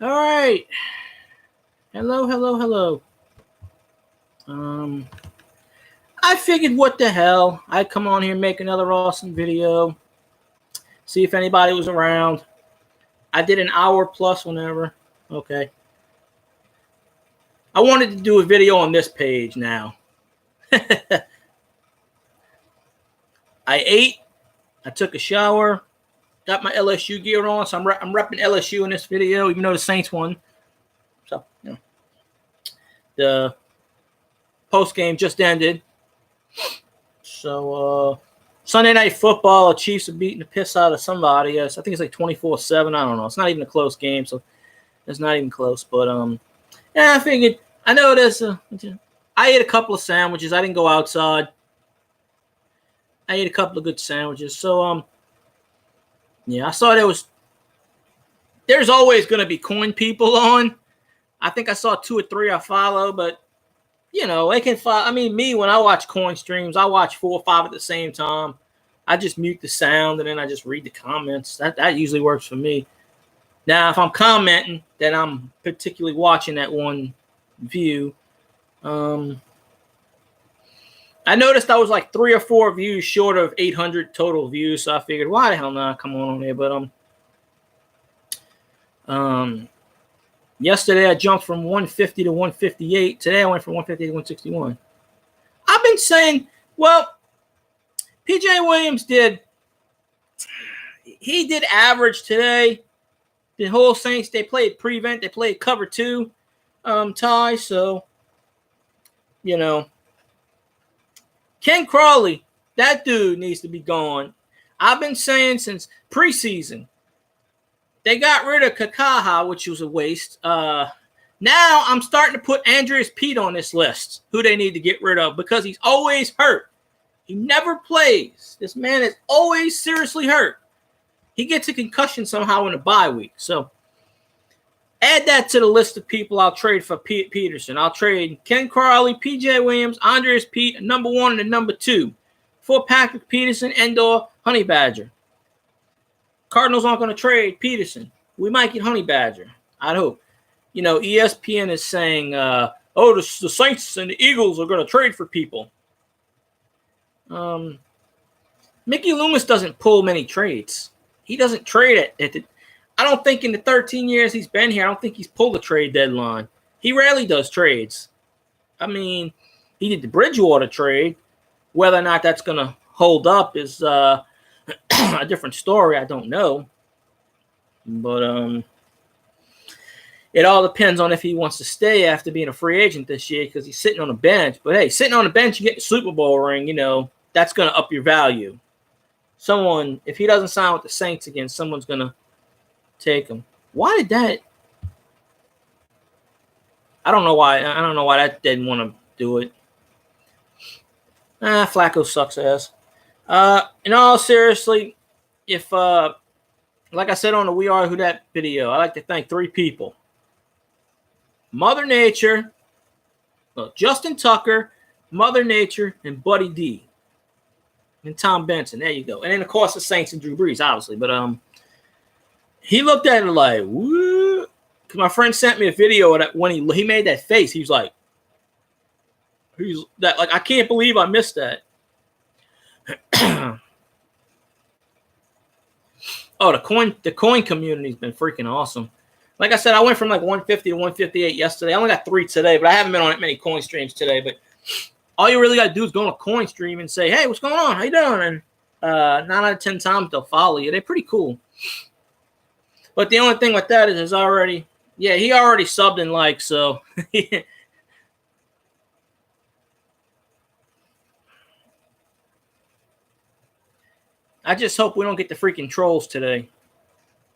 All right. Hello, hello, hello. I figured what the hell. I'd come on here and make another awesome video. See if anybody was around. I did an hour plus whenever. Okay. I wanted to do a video on this page now. I ate. I took a shower. Got my LSU gear on, so I'm repping LSU in this video, even though the Saints won. So, the post game just ended. So, Sunday Night Football, the Chiefs are beating the piss out of somebody. Yes, I think it's like 24-7. I don't know. It's not even a close game, so it's not even close. But yeah, I figured. I know this. I ate a couple of sandwiches. I didn't go outside. I ate a couple of good sandwiches. So yeah, I saw there's always going to be coin people on. I think I saw 2 or 3 I follow, but they can follow. I mean, me, when I watch coin streams, I watch 4 or 5 at the same time. I just mute the sound and then I just read the comments. That usually works for me. Now, if I'm commenting, then I'm particularly watching that one view. I noticed I was like 3 or 4 views short of 800 total views, so I figured, why the hell not come on here? But yesterday I jumped from 150 to 158. Today I went from 150 to 161. I've been saying, well, PJ Williams did average today. The whole Saints, they played prevent, they played cover 2 tie, so Ken Crawley, that dude needs to be gone. I've been saying since preseason. They got rid of Kakaha, which was a waste. Now I'm starting to put Andreas Pete on this list, who they need to get rid of, because he's always hurt. He never plays. This man is always seriously hurt. He gets a concussion somehow in a bye week. So add that to the list of people I'll trade for Peterson. I'll trade Ken Crawley, PJ Williams, Andreas Pete, number 1 and number 2 for Patrick Peterson and/or Honey Badger. Cardinals aren't going to trade Peterson. We might get Honey Badger. I'd hope. ESPN is saying, the Saints and the Eagles are going to trade for people. Mickey Loomis doesn't pull many trades. He doesn't trade it. I don't think in the 13 years he's been here, I don't think he's pulled a trade deadline. He rarely does trades. I mean, he did the Bridgewater trade. Whether or not that's going to hold up is a different story. I don't know. But it all depends on if he wants to stay after being a free agent this year, because he's sitting on the bench. But hey, sitting on the bench, you get the Super Bowl ring, that's going to up your value. Someone, if he doesn't sign with the Saints again, someone's going to take him. Why did that? I don't know why that didn't want to do it. Flacco sucks ass. In all seriously, if like I said on the We Are Who Dat video, I like to thank 3 people: Mother Nature, Justin Tucker, Mother Nature, and Buddy D, and Tom Benson. There you go. And then of course the Saints and Drew Brees, obviously. But he looked at it like, woo. Because my friend sent me a video of that when he made that face. He was like, I can't believe I missed that. Oh, the coin community's been freaking awesome. Like I said, I went from like 150 to 158 yesterday. I only got 3 today, but I haven't been on that many coin streams today. But all you really got to do is go on a coin stream and say, hey, what's going on? How you doing? And 9 out of 10 times they'll follow you. They're pretty cool. But the only thing with that is he already subbed and liked, so I just hope we don't get the freaking trolls today.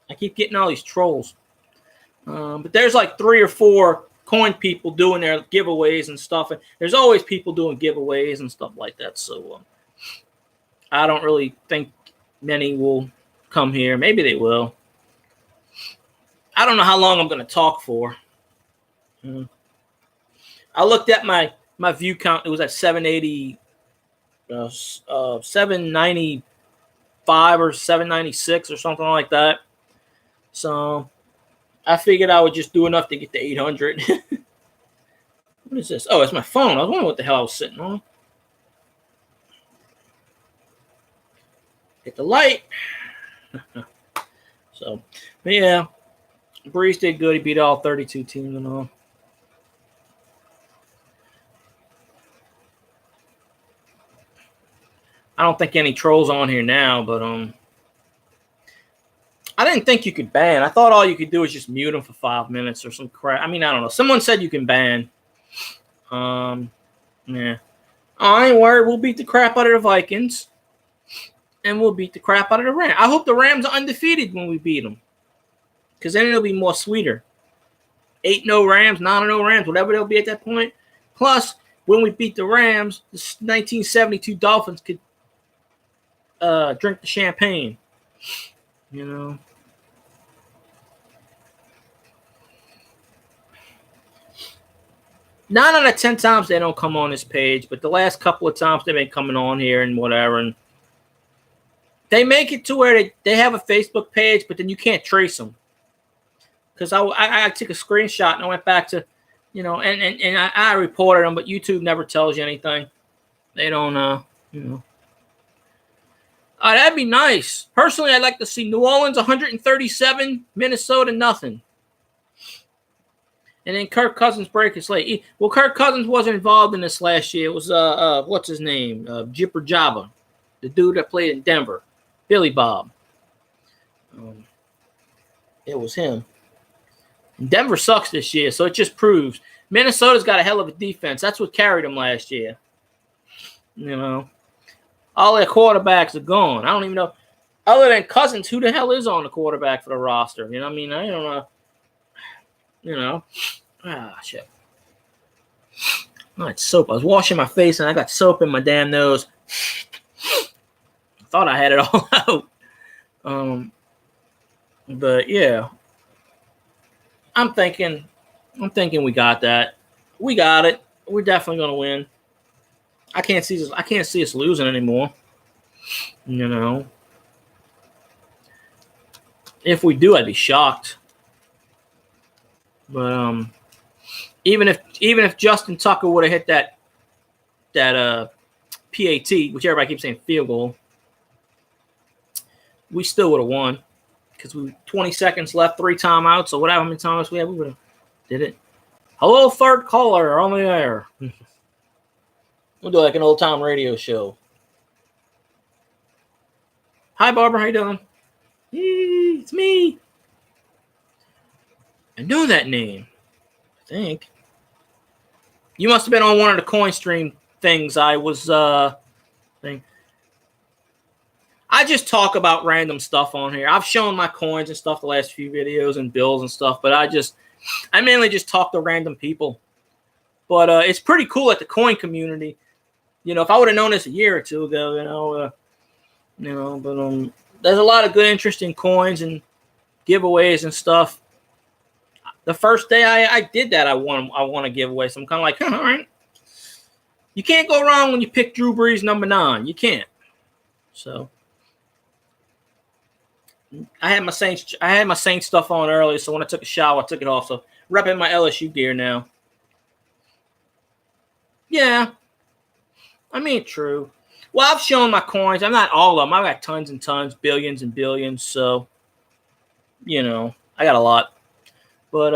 I keep getting all these trolls. But there's like 3 or 4 coin people doing their giveaways and stuff. And there's always people doing giveaways and stuff like that. So I don't really think many will come here. Maybe they will. I don't know how long I'm going to talk for. I looked at my view count. It was at 780, 795 or 796 or something like that. So I figured I would just do enough to get to 800. What is this? Oh, it's my phone. I was wondering what the hell I was sitting on. Hit the light. So, but yeah, Brees did good. He beat all 32 teams and all. I don't think any trolls on here now, but I didn't think you could ban. I thought all you could do is just mute them for 5 minutes or some crap. I mean, I don't know. Someone said you can ban. Yeah. I ain't worried. We'll beat the crap out of the Vikings. And we'll beat the crap out of the Rams. I hope the Rams are undefeated when we beat them. Because then it'll be more sweeter. 8-0 Rams, 9-0 Rams, whatever they'll be at that point. Plus, when we beat the Rams, the 1972 Dolphins could drink the champagne. You know. 9 out of 10 times they don't come on this page, but the last couple of times they've been coming on here and whatever. And they make it to where they have a Facebook page, but then you can't trace them. Because I took a screenshot and I went back to, you know, and I reported them, but YouTube never tells you anything. They don't, you know. That'd be nice. Personally, I'd like to see New Orleans 137, Minnesota nothing. And then Kirk Cousins break his leg. Well, Kirk Cousins wasn't involved in this last year. It was, what's his name? Jipper Jabba, the dude that played in Denver. Billy Bob. It was him. Denver sucks this year, so it just proves. Minnesota's got a hell of a defense. That's what carried them last year. You know. All their quarterbacks are gone. I don't even know. Other than Cousins, who the hell is on the quarterback for the roster? You know what I mean? I don't know. You know. Shit. I had soap. I was washing my face, and I got soap in my damn nose. Thought I had it all out. But, yeah. I'm thinking we got that. We got it. We're definitely going to win. I can't see us losing anymore. You know. If we do, I'd be shocked. But even if Justin Tucker would have hit that PAT, which everybody keeps saying field goal, we still would have won. Because we 20 seconds left, 3 timeouts, or whatever how many timeouts we had, we would have did it. Hello, third caller on the air. We'll do like an old time radio show. Hi, Barbara. How you doing? Hey, it's me. I know that name. I think. You must have been on one of the coin stream things I was thing. I just talk about random stuff on here. I've shown my coins and stuff the last few videos and bills and stuff, but I mainly just talk to random people. But it's pretty cool at the coin community. You know, if I would have known this a year or two ago, but there's a lot of good, interesting coins and giveaways and stuff. The first day I did that, I want to give away. So I'm kind of like, all right. You can't go wrong when you pick Drew Brees number 9. You can't. So I had my Saints stuff on earlier, so when I took a shower, I took it off. So repping my LSU gear now. Yeah. I mean, true. Well, I've shown my coins. I'm not all of them. I've got tons and tons, billions and billions. So, you know, I got a lot. But,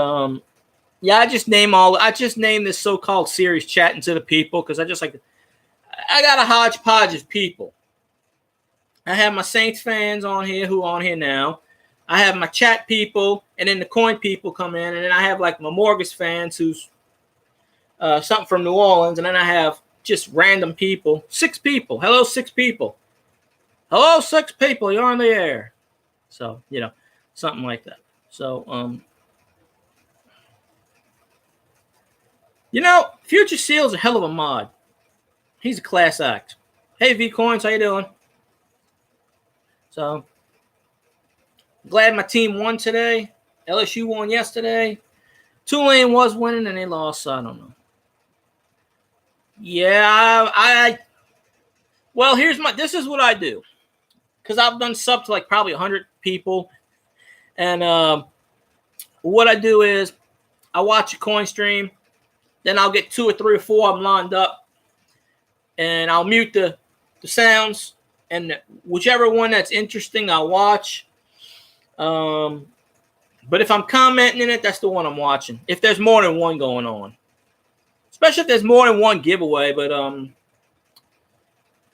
yeah, I just name this so-called series Chatting to the People because I got a hodgepodge of people. I have my Saints fans on here who are on here now. I have my chat people, and then the coin people come in, and then I have like my Morgus fans who's something from New Orleans, and then I have just random people. 6 people. Hello, 6 people. Hello, 6 people. You're on the air. So, you know, something like that. So, you know, Future Seal's a hell of a mod. He's a class act. Hey, V Coins, how you doing? So, glad my team won today. LSU won yesterday. Tulane was winning and they lost, so I don't know. Yeah, well, this is what I do. Because I've done sub to like probably 100 people. And what I do is I watch a coin stream, then I'll get 2 or 3 or 4 of them lined up, and I'll mute the sounds, and whichever one that's interesting, I'll watch. But if I'm commenting in it, that's the one I'm watching. If there's more than one going on, especially if there's more than one giveaway. But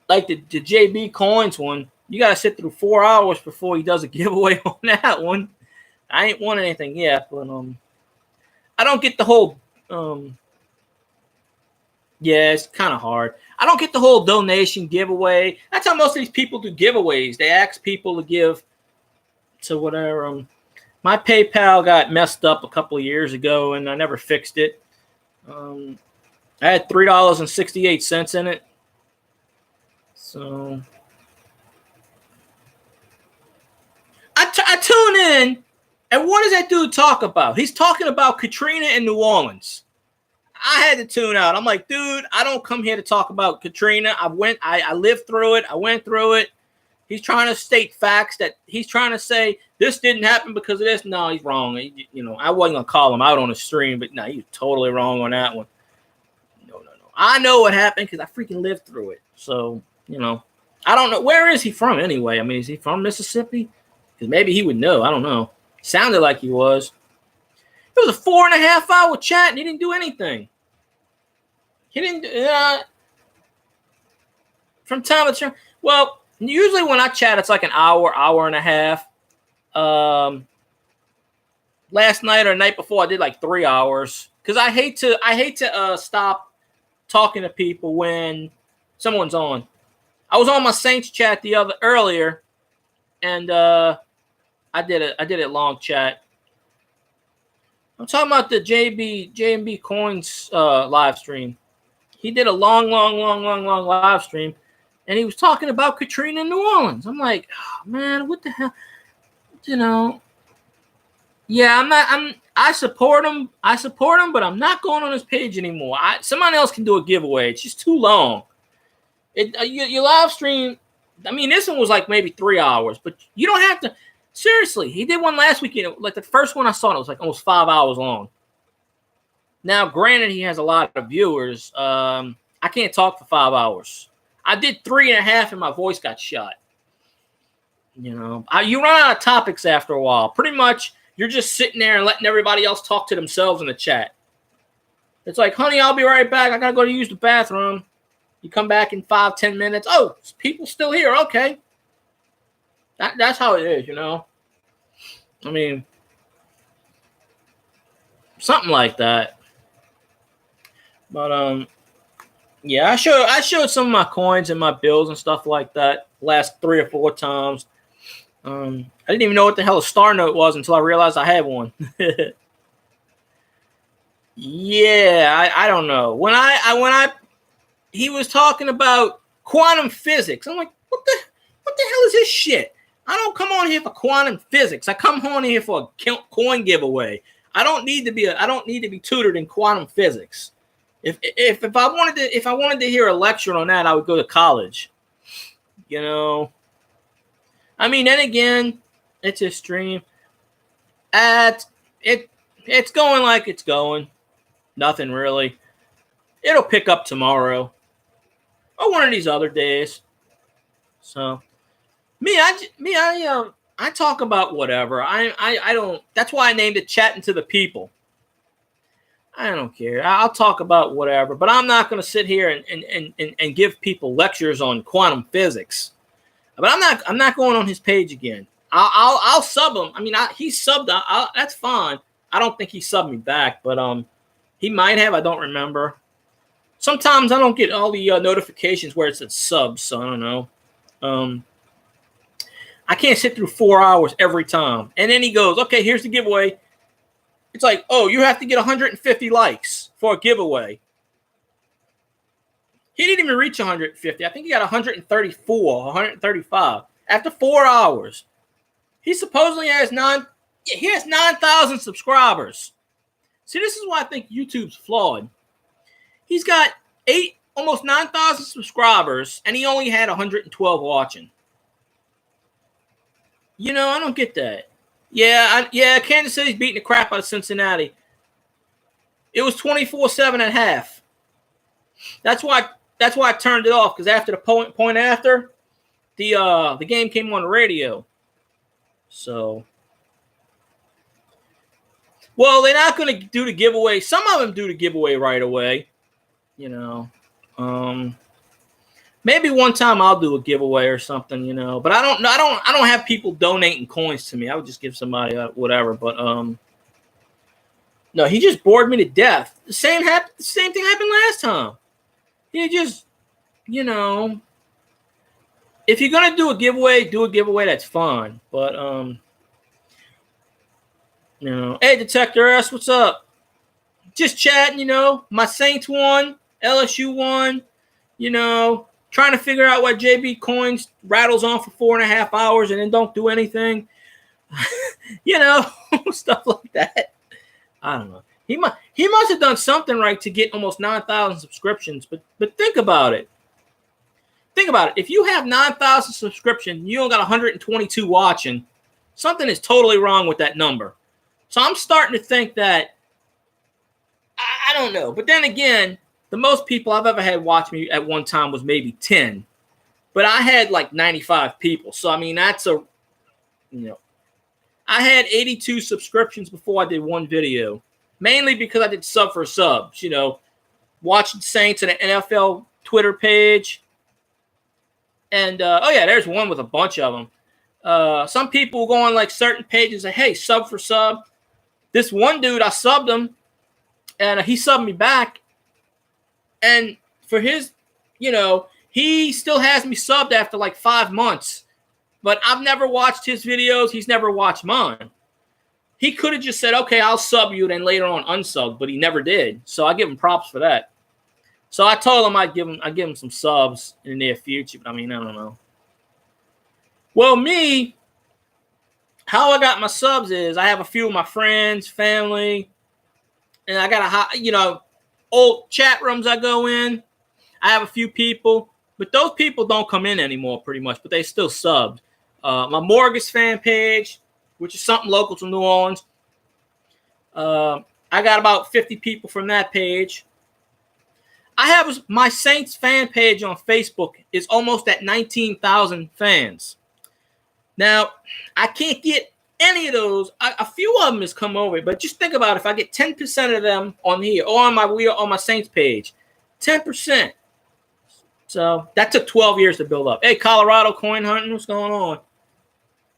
like the JB Coins one, you got to sit through 4 hours before he does a giveaway on that one. I ain't won anything yet, but I don't get the whole yeah, it's kind of hard. I don't get the whole donation giveaway. That's how most of these people do giveaways. They ask people to give to whatever. My PayPal got messed up a couple of years ago, and I never fixed it. I had $3.68 in it. So I tune in, and what does that dude talk about? He's talking about Katrina in New Orleans. I had to tune out. I'm like, dude, I don't come here to talk about Katrina. I lived through it. I went through it. He's trying to state facts that he's trying to say this didn't happen because of this. No, he's wrong. I wasn't going to call him out on the stream, but no, he's totally wrong on that one. No. I know what happened because I freaking lived through it. So, I don't know. Where is he from anyway? I mean, is he from Mississippi? Because maybe he would know. I don't know. Sounded like he was. It was a 4.5 hour chat, and he didn't do anything. He didn't. From time to time. Well, usually when I chat, it's like an hour, hour and a half. Last night or the night before, I did like 3 hours because I hate to stop talking to people when someone's on. I was on my Saints chat earlier, and I did a long chat. I'm talking about the JB Coins live stream. He did a long live stream, and he was talking about Katrina in New Orleans. I'm like, oh, man, what the hell? Yeah, I support him. But I'm not going on his page anymore. Somebody else can do a giveaway. It's just too long. Your live stream, I mean, this one was like maybe 3 hours, but you don't have to. Seriously, he did one last weekend. Like the first one I saw, it was like almost 5 hours long. Now, granted, he has a lot of viewers. I can't talk for 5 hours. I did 3.5, and my voice got shot. You run out of topics after a while. Pretty much, you're just sitting there and letting everybody else talk to themselves in the chat. It's like, honey, I'll be right back. I gotta go to use the bathroom. You come back in 5-10 minutes. Oh, people still here. Okay. That's how it is, I mean, something like that. But yeah, I showed some of my coins and my bills and stuff like that last 3 or 4 times. I didn't even know what the hell a star note was until I realized I had one. Yeah, I don't know. When he was talking about quantum physics, I'm like, what the hell is this shit? I don't come on here for quantum physics. I come on here for a coin giveaway. I don't need to be tutored in quantum physics. If I wanted to hear a lecture on that, I would go to college. I mean, then again, it's a stream. It's going like it's going. Nothing really. It'll pick up tomorrow or one of these other days. So. I talk about whatever. I don't. That's why I named it "Chatting to the People." I don't care. I'll talk about whatever, but I'm not going to sit here and give people lectures on quantum physics. But I'm not going on his page again. I'll sub him. I mean, he subbed. That's fine. I don't think he subbed me back, but he might have. I don't remember. Sometimes I don't get all the notifications where it says subs, so I don't know. I can't sit through 4 hours every time. And then he goes, okay, here's the giveaway. It's like, oh, you have to get 150 likes for a giveaway. He didn't even reach 150. I think he got 134, 135 after 4 hours. He supposedly has 9,000 subscribers. See, this is why I think YouTube's flawed. He's got almost 9,000 subscribers, and he only had 112 watching. I don't get that. Yeah, Kansas City's beating the crap out of Cincinnati. It was 24-7 at half. That's why I turned it off, because after the point after, the game came on the radio. So, well, they're not going to do the giveaway. Some of them do the giveaway right away. You know, maybe one time I'll do a giveaway or something. You know, but I don't have people donating coins to me. I would just give somebody whatever. But no, he just bored me to death. The same thing happened last time. He just, you know, if you're gonna do a giveaway that's fun. But you know, hey, Detector S, what's up? Just chatting, you know. My Saints won, LSU won, you know, trying to figure out why JB Coins rattles on for 4.5 hours and then don't do anything. You know, stuff like that. I don't know. He must have done something right to get almost 9,000 subscriptions. But think about it. Think about it. If you have 9,000 subscriptions, you only got 122 watching, something is totally wrong with that number. So I'm starting to think that, I don't know. But then again, the most people I've ever had watch me at one time was maybe 10. But I had like 95 people. So, I mean, that's I had 82 subscriptions before I did one video. Mainly because I did sub for subs, you know, watching Saints and an NFL Twitter page. And, there's one with a bunch of them. Some people go on like certain pages and say, hey, sub for sub. This one dude, I subbed him, and he subbed me back. And for his, you know, he still has me subbed after like 5 months. But I've never watched his videos. He's never watched mine. He could have just said, okay, I'll sub you, then later on unsub, but he never did. So I give him props for that. So I told him I'd give him some subs in the near future. But I mean, I don't know. Well, me, how I got my subs is I have a few of my friends, family, and I got old chat rooms I go in. I have a few people, but those people don't come in anymore pretty much, but they still subbed. My Morgus fan page, which is something local to New Orleans. I got about 50 people from that page. I have my Saints fan page on Facebook is almost at 19,000 fans. Now, I can't get any of those. A few of them has come over, but just think about it. If I get 10% of them on here or on my Saints page, 10%. So that took 12 years to build up. Hey, Colorado coin hunting, what's going on?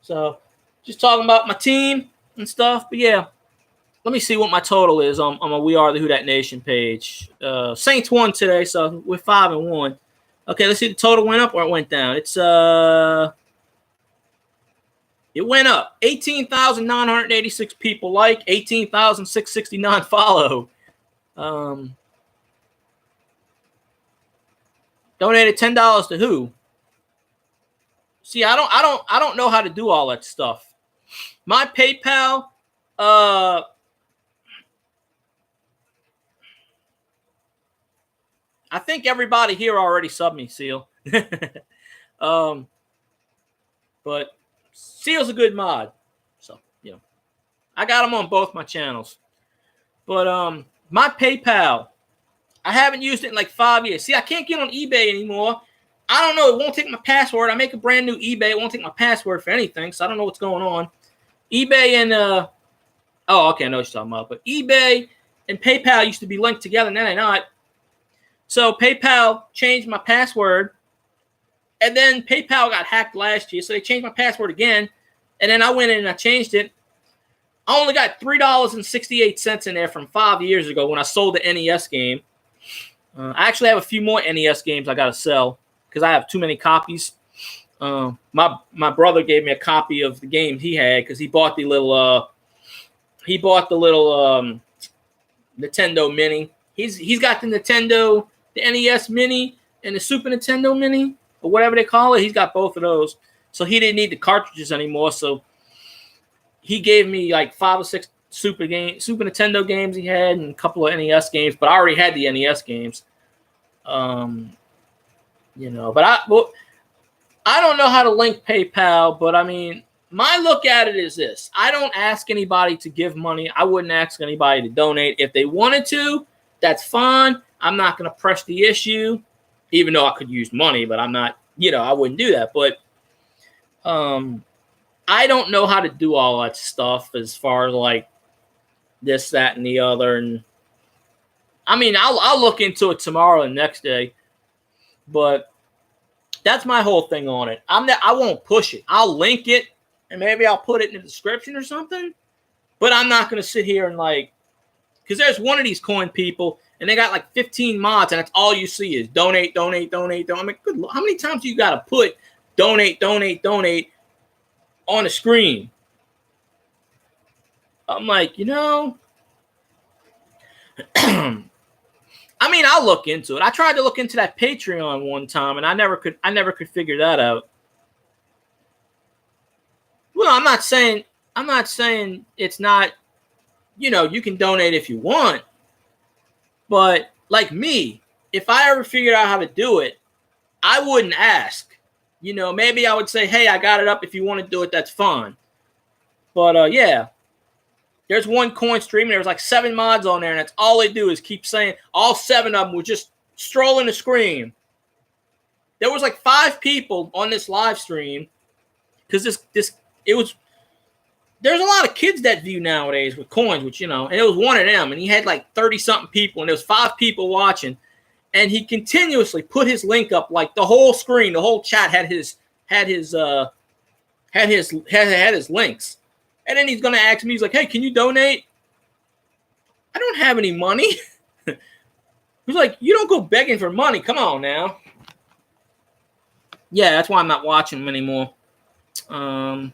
So just talking about my team and stuff. But yeah, let me see what my total is on my We Are the Who Dat Nation page. Saints won today, so we're 5-1. Okay, let's see the total went up or it went down. It went up. 18,986 people like, 18,669 follow. Donated $10 to who? See, I don't know how to do all that stuff. My PayPal, I think everybody here already subbed me, Seal. But Seal's a good mod. So, you know, I got him on both my channels. But my PayPal, I haven't used it in like 5 years. See, I can't get on eBay anymore. I don't know. It won't take my password. I make a brand new eBay. It won't take my password for anything, so I don't know what's going on. eBay and okay, I know what you're talking about. But eBay and PayPal used to be linked together. Now they're not. So PayPal changed my password, and then PayPal got hacked last year, so they changed my password again. And then I went in and I changed it. I only got $3.68 in there from 5 years ago when I sold the NES game. I actually have a few more NES games I got to sell because I have too many copies. My brother gave me a copy of the game he had because he bought the little Nintendo Mini. He's got the Nintendo, the NES Mini, and the Super Nintendo Mini, or whatever they call it. He's got both of those, so he didn't need the cartridges anymore. So he gave me like 5 or 6 Super Nintendo games he had, and a couple of NES games. But I already had the NES games. But I don't know how to link PayPal. But I mean, my look at it is this. I don't ask anybody to give money. I wouldn't ask anybody to donate. If they wanted to, that's fine. I'm not going to press the issue, even though I could use money, but I'm not, I wouldn't do that. But I don't know how to do all that stuff as far as like this, that, and the other. And I mean, I'll look into it tomorrow and next day, but that's my whole thing on it. I won't push it. I'll link it and maybe I'll put it in the description or something, but I'm not going to sit here and like, because there's one of these coin people and they got like 15 mods and that's all you see is donate, donate, donate, donate. I mean, good Lord, how many times do you got to put donate, donate, donate on the screen? I'm like, I mean, I'll look into it. I tried to look into that Patreon one time, and I never could figure that out. Well, I'm not saying it's not, you can donate if you want. But like me, if I ever figured out how to do it, I wouldn't ask. Maybe I would say, hey, I got it up. If you want to do it, that's fine. But yeah. There's one coin stream, and there was like 7 mods on there, and that's all they do is keep saying, all 7 of them were just strolling the screen. There was like 5 people on this live stream, because there's a lot of kids that view nowadays with coins, which, and it was one of them, and he had like 30-something people, and there was 5 people watching, and he continuously put his link up, like the whole screen, the whole chat had his links. And then he's going to ask me, he's like, hey, can you donate? I don't have any money. He's like, you don't go begging for money. Come on now. Yeah, that's why I'm not watching him anymore. And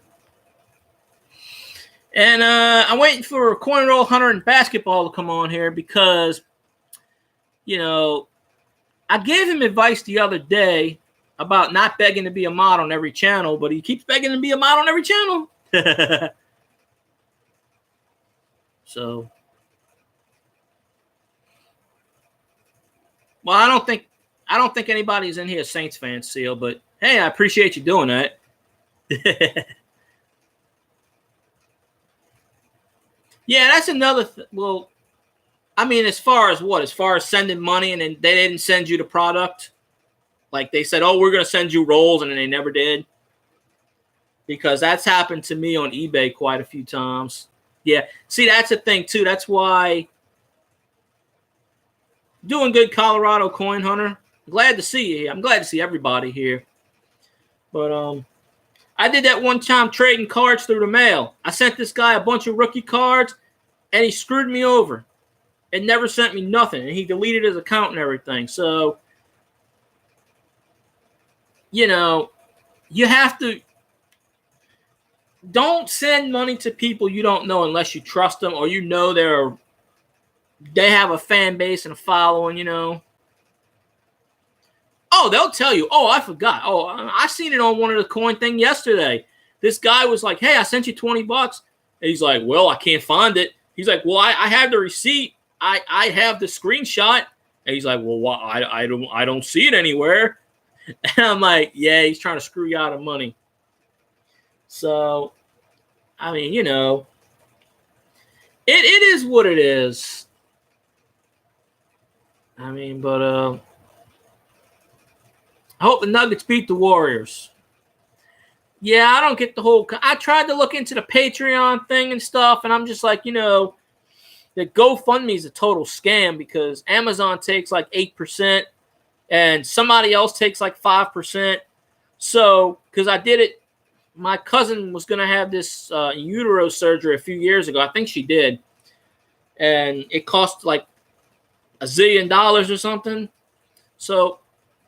I'm waiting for Coin Roll Hunter and Basketball to come on here because, I gave him advice the other day about not begging to be a mod on every channel, but he keeps begging to be a mod on every channel. So, well, I don't think anybody's in here Saints fan, Seal, but hey, I appreciate you doing that. Yeah, that's another well, I mean, as far as sending money and then they didn't send you the product? Like they said, oh, we're going to send you rolls, and then they never did. Because that's happened to me on eBay quite a few times. Yeah. See, that's the thing, too. That's why doing good, Colorado Coin Hunter. Glad to see you here. I'm glad to see everybody here. But I did that one time trading cards through the mail. I sent this guy a bunch of rookie cards, and he screwed me over. It never sent me nothing, and he deleted his account and everything. So, you have to – don't send money to people you don't know unless you trust them or they have a fan base and a following, Oh, they'll tell you, oh, I forgot. Oh, I seen it on one of the coin thing yesterday. This guy was like, hey, I sent you $20. And he's like, well, I can't find it. He's like, well, I have the receipt. I have the screenshot. And he's like, well, I don't see it anywhere. And I'm like, yeah, he's trying to screw you out of money. So, I mean, it is what it is. I mean, but I hope the Nuggets beat the Warriors. Yeah, I don't get the whole. I tried to look into the Patreon thing and stuff, and I'm just like, the GoFundMe is a total scam because Amazon takes like 8% and somebody else takes like 5%. So, because I did it, my cousin was going to have this utero surgery a few years ago. I think she did. And it cost like $1 zillion or something. So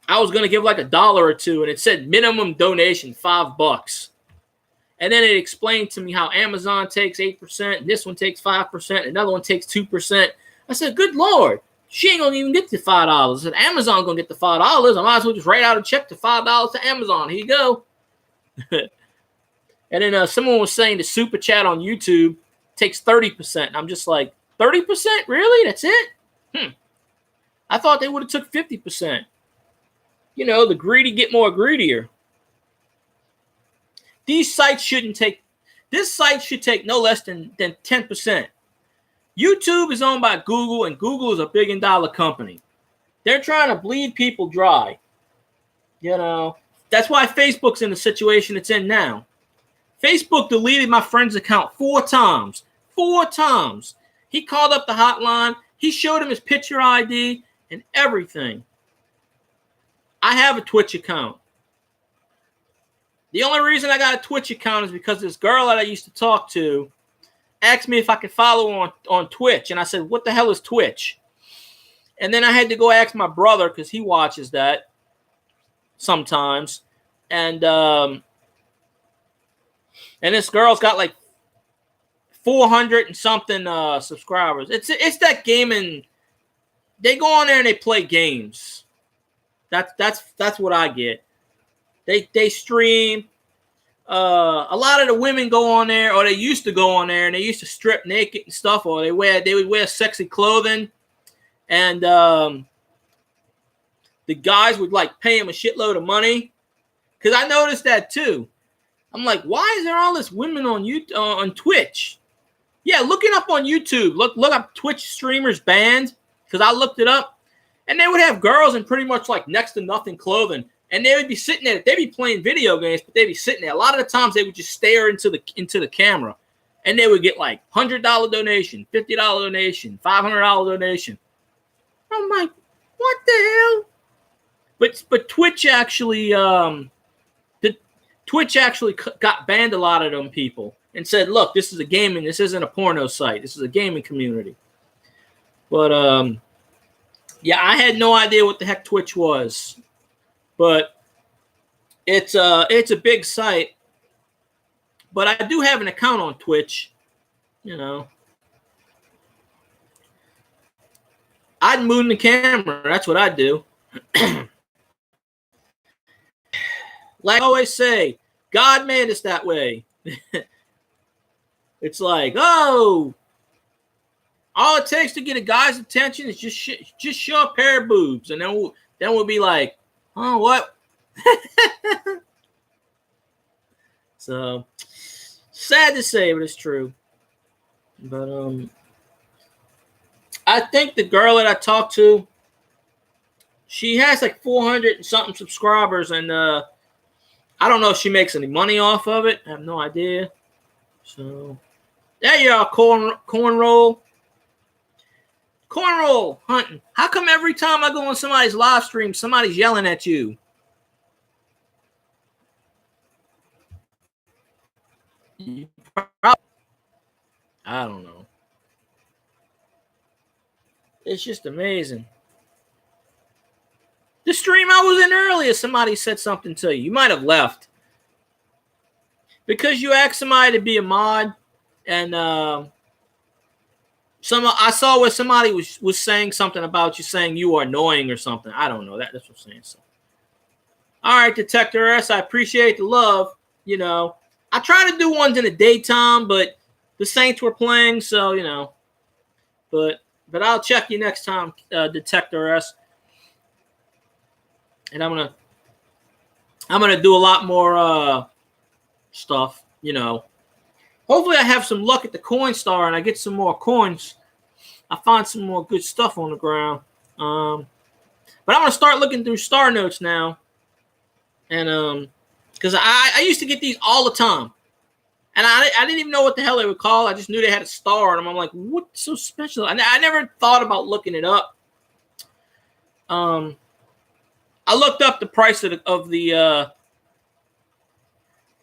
I was going to give like $1 or $2, and it said minimum donation $5. And then it explained to me how Amazon takes 8%, and this one takes 5%, another one takes 2%. I said, good Lord, she ain't going to even get the $5. I said, Amazon going to get the $5. I might as well just write out a check to $5 to Amazon. Here you go. And then someone was saying the super chat on YouTube takes 30%. And I'm just like, 30%? Really? That's it? I thought they would have took 50%. The greedy get more greedier. these sites shouldn't take. This site should take no less than 10%. YouTube is owned by Google, and Google is a $1 billion company. They're trying to bleed people dry. That's why Facebook's in the situation it's in now. Facebook deleted my friend's account 4 times. 4 times. He called up the hotline. He showed him his picture ID and everything. I have a Twitch account. The only reason I got a Twitch account is because this girl that I used to talk to asked me if I could follow on Twitch. And I said, what the hell is Twitch? And then I had to go ask my brother because he watches that sometimes. And this girl's got like 400 and something subscribers. It's that gaming. They go on there and they play games. That's what I get. They stream. A lot of the women go on there, or they used to go on there, and they used to strip naked and stuff, or they would wear sexy clothing, and the guys would like pay them a shitload of money. Because I noticed that too. I'm like, why is there all this women on Twitch? Yeah, looking up on YouTube. Look up Twitch streamers banned, because I looked it up, and they would have girls in pretty much like next to nothing clothing, and they would be sitting there. They'd be playing video games, but they'd be sitting there. A lot of the times they would just stare into the camera, and they would get like $100 donation, $50 donation, $500 donation. I'm like, what the hell? But Twitch actually got banned a lot of them people and said, look, this is a gaming. This isn't a porno site. This is a gaming community. But yeah, I had no idea what the heck Twitch was. But it's a big site. But I do have an account on Twitch. I'd moon the camera. That's what I do. Like I always say, God made us that way. It's like, oh, all it takes to get a guy's attention is just show a pair of boobs, and then we'll be like, oh, what? So sad to say, but it's true. But I think the girl that I talked to, she has like 400 and something subscribers, and I don't know if she makes any money off of it. I have no idea. So there you are, cornroll hunting. How come every time I go on somebody's live stream, somebody's yelling at you? I don't know. It's just amazing. The stream I was in earlier, somebody said something to you. You might have left. Because you asked somebody to be a mod, and I saw where somebody was saying something about you, saying you are annoying or something. I don't know. That's what I'm saying. So. All right, Detector S, I appreciate the love. I try to do ones in the daytime, but the Saints were playing, so, But I'll check you next time, Detector S. And I'm gonna do a lot more stuff, Hopefully I have some luck at the Coinstar and I get some more coins. I find some more good stuff on the ground. But I'm gonna start looking through Star Notes now. And because I used to get these all the time. And I didn't even know what the hell they were called. I just knew they had a star on them. I'm like, what's so special? I never thought about looking it up. I looked up the price of the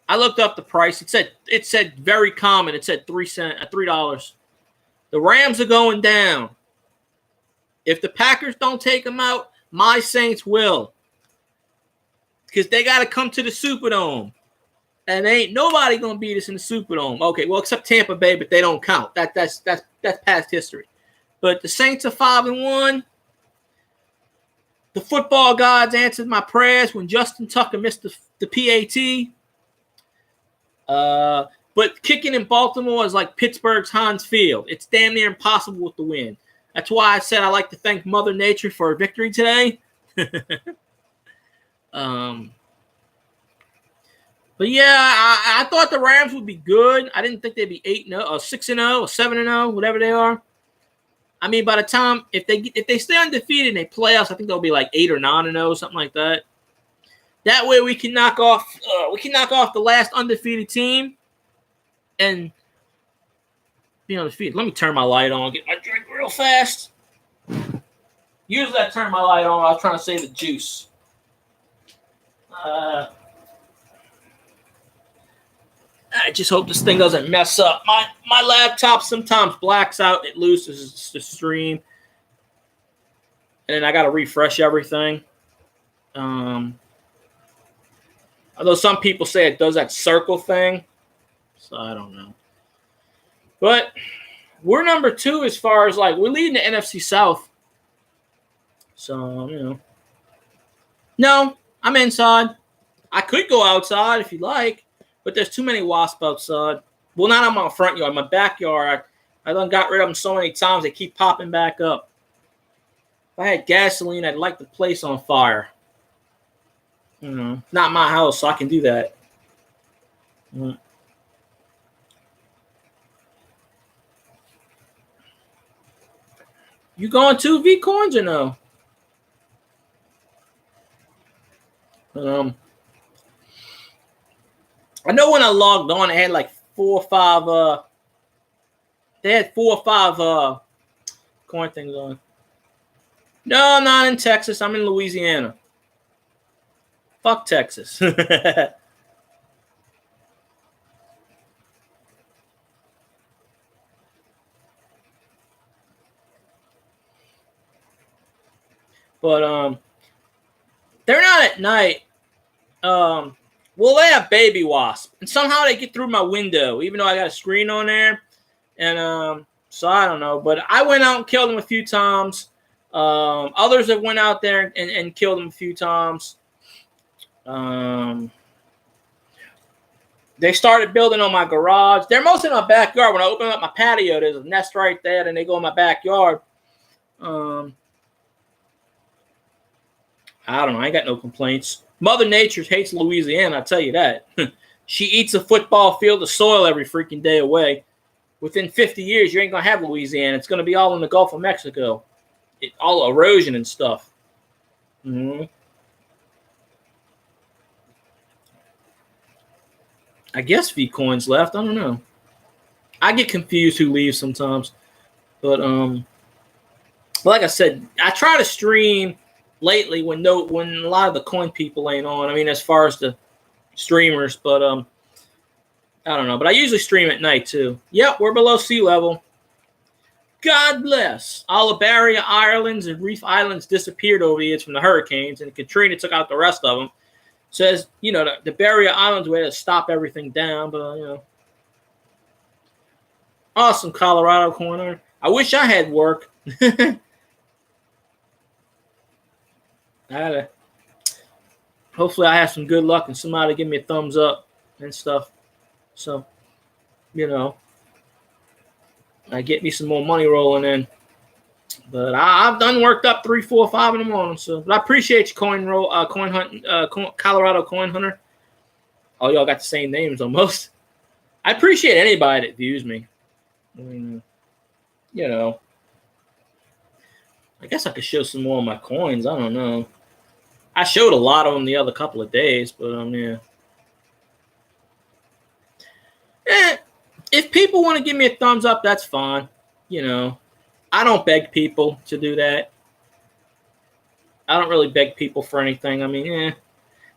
I looked up the price. It said very common. It said $3. The Rams are going down. If the Packers don't take them out, my Saints will. Because they got to come to the Superdome. And ain't nobody gonna beat us in the Superdome. Okay, well, except Tampa Bay, but they don't count. That's past history. But the Saints are 5-1. The football gods answered my prayers when Justin Tucker missed the PAT. But kicking in Baltimore is like Pittsburgh's Heinz Field. It's damn near impossible with the win. That's why I said I like to thank Mother Nature for a victory today. But yeah, I thought the Rams would be good. I didn't think they'd be 8-0 or 6-0 or 7-0, whatever they are. I mean, by the time if they stay undefeated in the playoffs, I think they'll be like 8 or 9-0, something like that. That way we can knock off the last undefeated team and be undefeated. Let me turn my light on, get my drink real fast. Usually I turn my light on. I was trying to save the juice. I just hope this thing doesn't mess up. My laptop sometimes blacks out. It loses the stream. And then I got to refresh everything. Although some people say it does that circle thing. So I don't know. But we're number 2 as far as we're leading the NFC South. So, No, I'm inside. I could go outside if you like. But there's too many wasps outside. Well, not on my front yard. My backyard, I done got rid of them so many times, they keep popping back up. If I had gasoline, I'd light the place on fire. Not my house, so I can do that. You going to V-Coins or no? I know when I logged on, they had 4 or 5. They had 4 or 5 coin things on. No, I'm not in Texas. I'm in Louisiana. Fuck Texas. But they're not at night. Well, they have baby wasp, and somehow they get through my window, even though I got a screen on there. And so I don't know, but I went out and killed them a few times. Others have went out there and killed them a few times. They started building on my garage. They're mostly in my backyard. When I open up my patio, there's a nest right there, and they go in my backyard. I don't know. I ain't got no complaints. Mother Nature hates Louisiana, I'll tell you that. She eats a football field of soil every freaking day away. Within 50 years, you ain't going to have Louisiana. It's going to be all in the Gulf of Mexico. All erosion and stuff. I guess V-Coins left. I don't know. I get confused who leaves sometimes. But like I said, I try to stream lately when a lot of the coin people ain't on. I mean, as far as the streamers, but I don't know. But I usually stream at night too. Yep, we're below sea level. God bless. All the barrier islands and reef islands disappeared over the years from the hurricanes, and Katrina took out the rest of them. Says, the barrier islands were to stop everything down, but awesome Colorado corner. I wish I had work. Hopefully I have some good luck and somebody give me a thumbs up and stuff. So, I get me some more money rolling in. But I've done worked up 3, 4, 5 in the morning. So, but I appreciate you, coin hunting, Colorado coin hunter. All y'all got the same names almost. I appreciate anybody that views me. I mean, I guess I could show some more of my coins. I don't know. I showed a lot of them the other couple of days, but yeah. If people want to give me a thumbs up, that's fine. I don't beg people to do that. I don't really beg people for anything. I mean,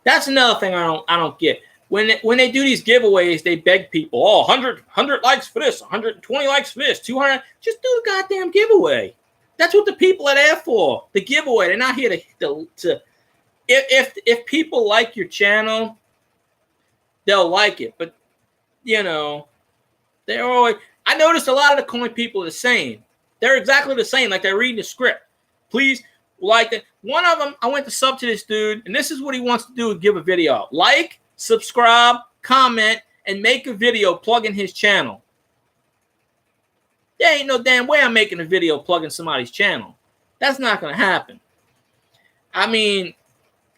that's another thing I don't get. When they do these giveaways, they beg people, 100 likes for this, 120 likes for this, 200. Just do the goddamn giveaway. That's what the people are there for. The giveaway. They're not here to if people like your channel, they'll like it. But they're always. I noticed a lot of the coin people are the same. They're exactly the same, like they're reading the script. Please like that. One of them, I went to sub to this dude, and this is what he wants to do: give a video, like, subscribe, comment, and make a video plugging his channel. There ain't no damn way I'm making a video plugging somebody's channel. That's not going to happen. I mean,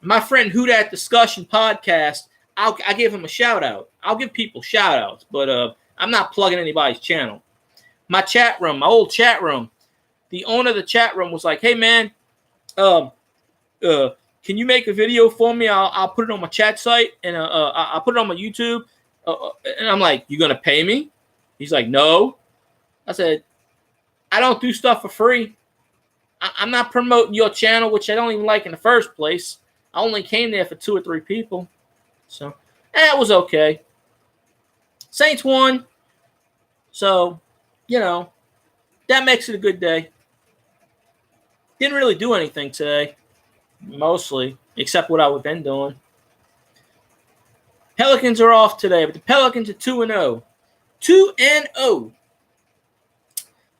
my friend Who Dat Discussion podcast, I give him a shout out. I'll give people shout outs, but I'm not plugging anybody's channel. My chat room, my old chat room, the owner of the chat room was like, "Hey man, can you make a video for me? I'll put it on my chat site and I'll put it on my YouTube." And I'm like, "You gonna pay me?" He's like, "No." I said, "I don't do stuff for free. I'm not promoting your channel, which I don't even like in the first place. I only came there for 2 or 3 people." So that was okay. Saints won. So, that makes it a good day. Didn't really do anything today, mostly, except what I've been doing. Pelicans are off today, but the Pelicans are 2-0. 2-0.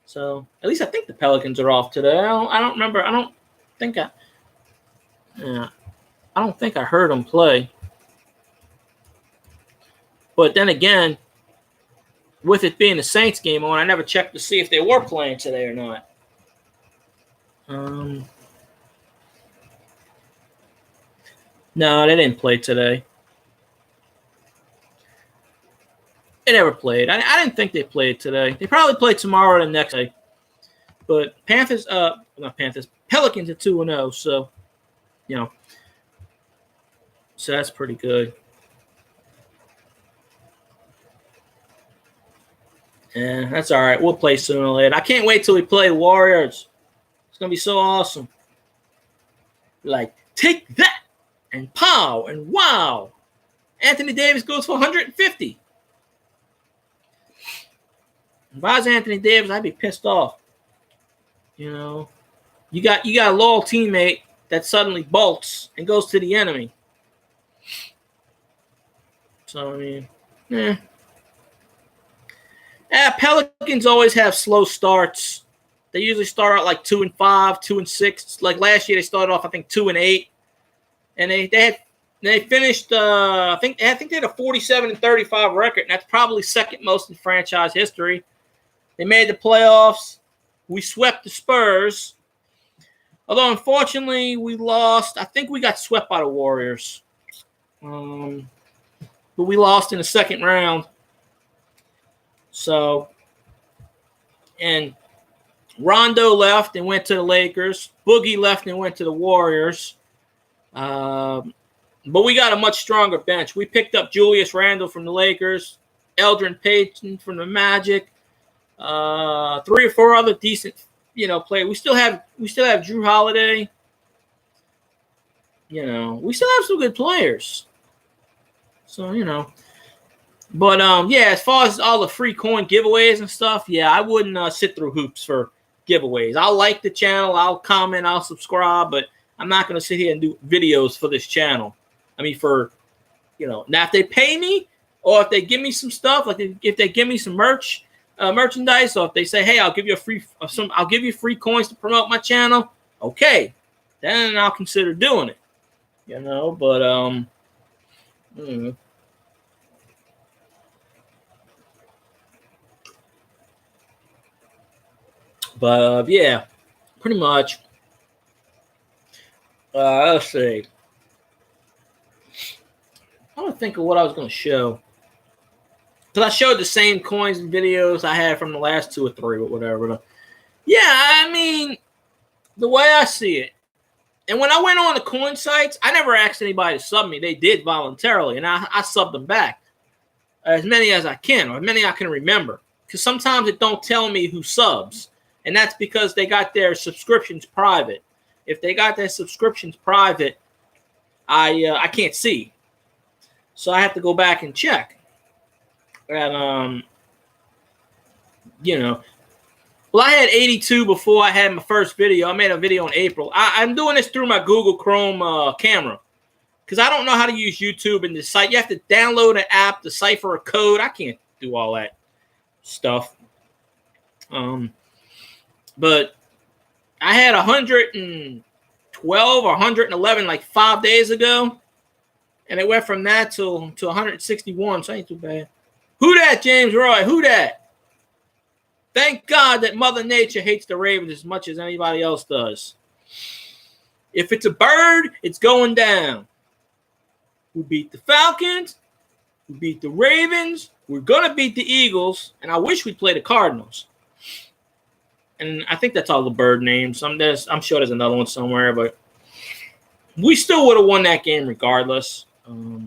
So, at least I think the Pelicans are off today. I don't remember. I don't think I heard them play. But then again, with it being the Saints game on, I never checked to see if they were playing today or not. No, they didn't play today. They never played. I didn't think they played today. They probably play tomorrow or the next day. But Pelicans are 2-0, so so that's pretty good. Yeah, that's all right. We'll play sooner or later. I can't wait till we play the Warriors. It's gonna be so awesome. Like, take that and pow and wow. Anthony Davis goes for 150. If I was Anthony Davis, I'd be pissed off. You got a loyal teammate that suddenly bolts and goes to the enemy. So I mean, Pelicans always have slow starts. They usually start out like 2-5, 2-6. Like last year, they started off I think 2-8, and they finished. I think they had a 47-35 record, and that's probably second most in franchise history. They made the playoffs. We swept the Spurs. Although, unfortunately, we lost. I think we got swept by the Warriors. But we lost in the second round. So, and Rondo left and went to the Lakers. Boogie left and went to the Warriors. But we got a much stronger bench. We picked up Julius Randle from the Lakers, Eldrin Payton from the Magic, 3 or 4 other decent, players. We still have Drew Holiday. We still have some good players. So, but as far as all the free coin giveaways and stuff, I wouldn't sit through hoops for giveaways. I'll like the channel, I'll comment, I'll subscribe, but I'm not going to sit here and do videos for this channel. I mean, now if they pay me or if they give me some stuff, like if they give me some merchandise, or if they say, hey, I'll give you free coins to promote my channel, okay, then I'll consider doing it. But But pretty much. Let's see. I'm gonna think of what I was gonna show. Because I showed the same coins and videos I had from the last 2 or 3, but whatever. I mean, the way I see it, and when I went on the coin sites, I never asked anybody to sub me. They did voluntarily, and I subbed them back. As many as I can, or as many I can remember. Because sometimes it don't tell me who subs. And that's because they got their subscriptions private. If they got their subscriptions private, I can't see. So I have to go back and check. And, well, I had 82 before I had my first video. I made a video in April. I'm doing this through my Google Chrome camera. Because I don't know how to use YouTube and the site. You have to download an app, decipher a code. I can't do all that stuff. But I had 112 or 111 like 5 days ago. And it went from that to 161. So ain't too bad. Who that, James Roy? Who that? Thank God that Mother Nature hates the Ravens as much as anybody else does. If it's a bird, it's going down. We beat the Falcons. We beat the Ravens. We're going to beat the Eagles. And I wish we'd play the Cardinals. And I think that's all the bird names. I'm sure there's another one somewhere, but we still would have won that game regardless. Okay,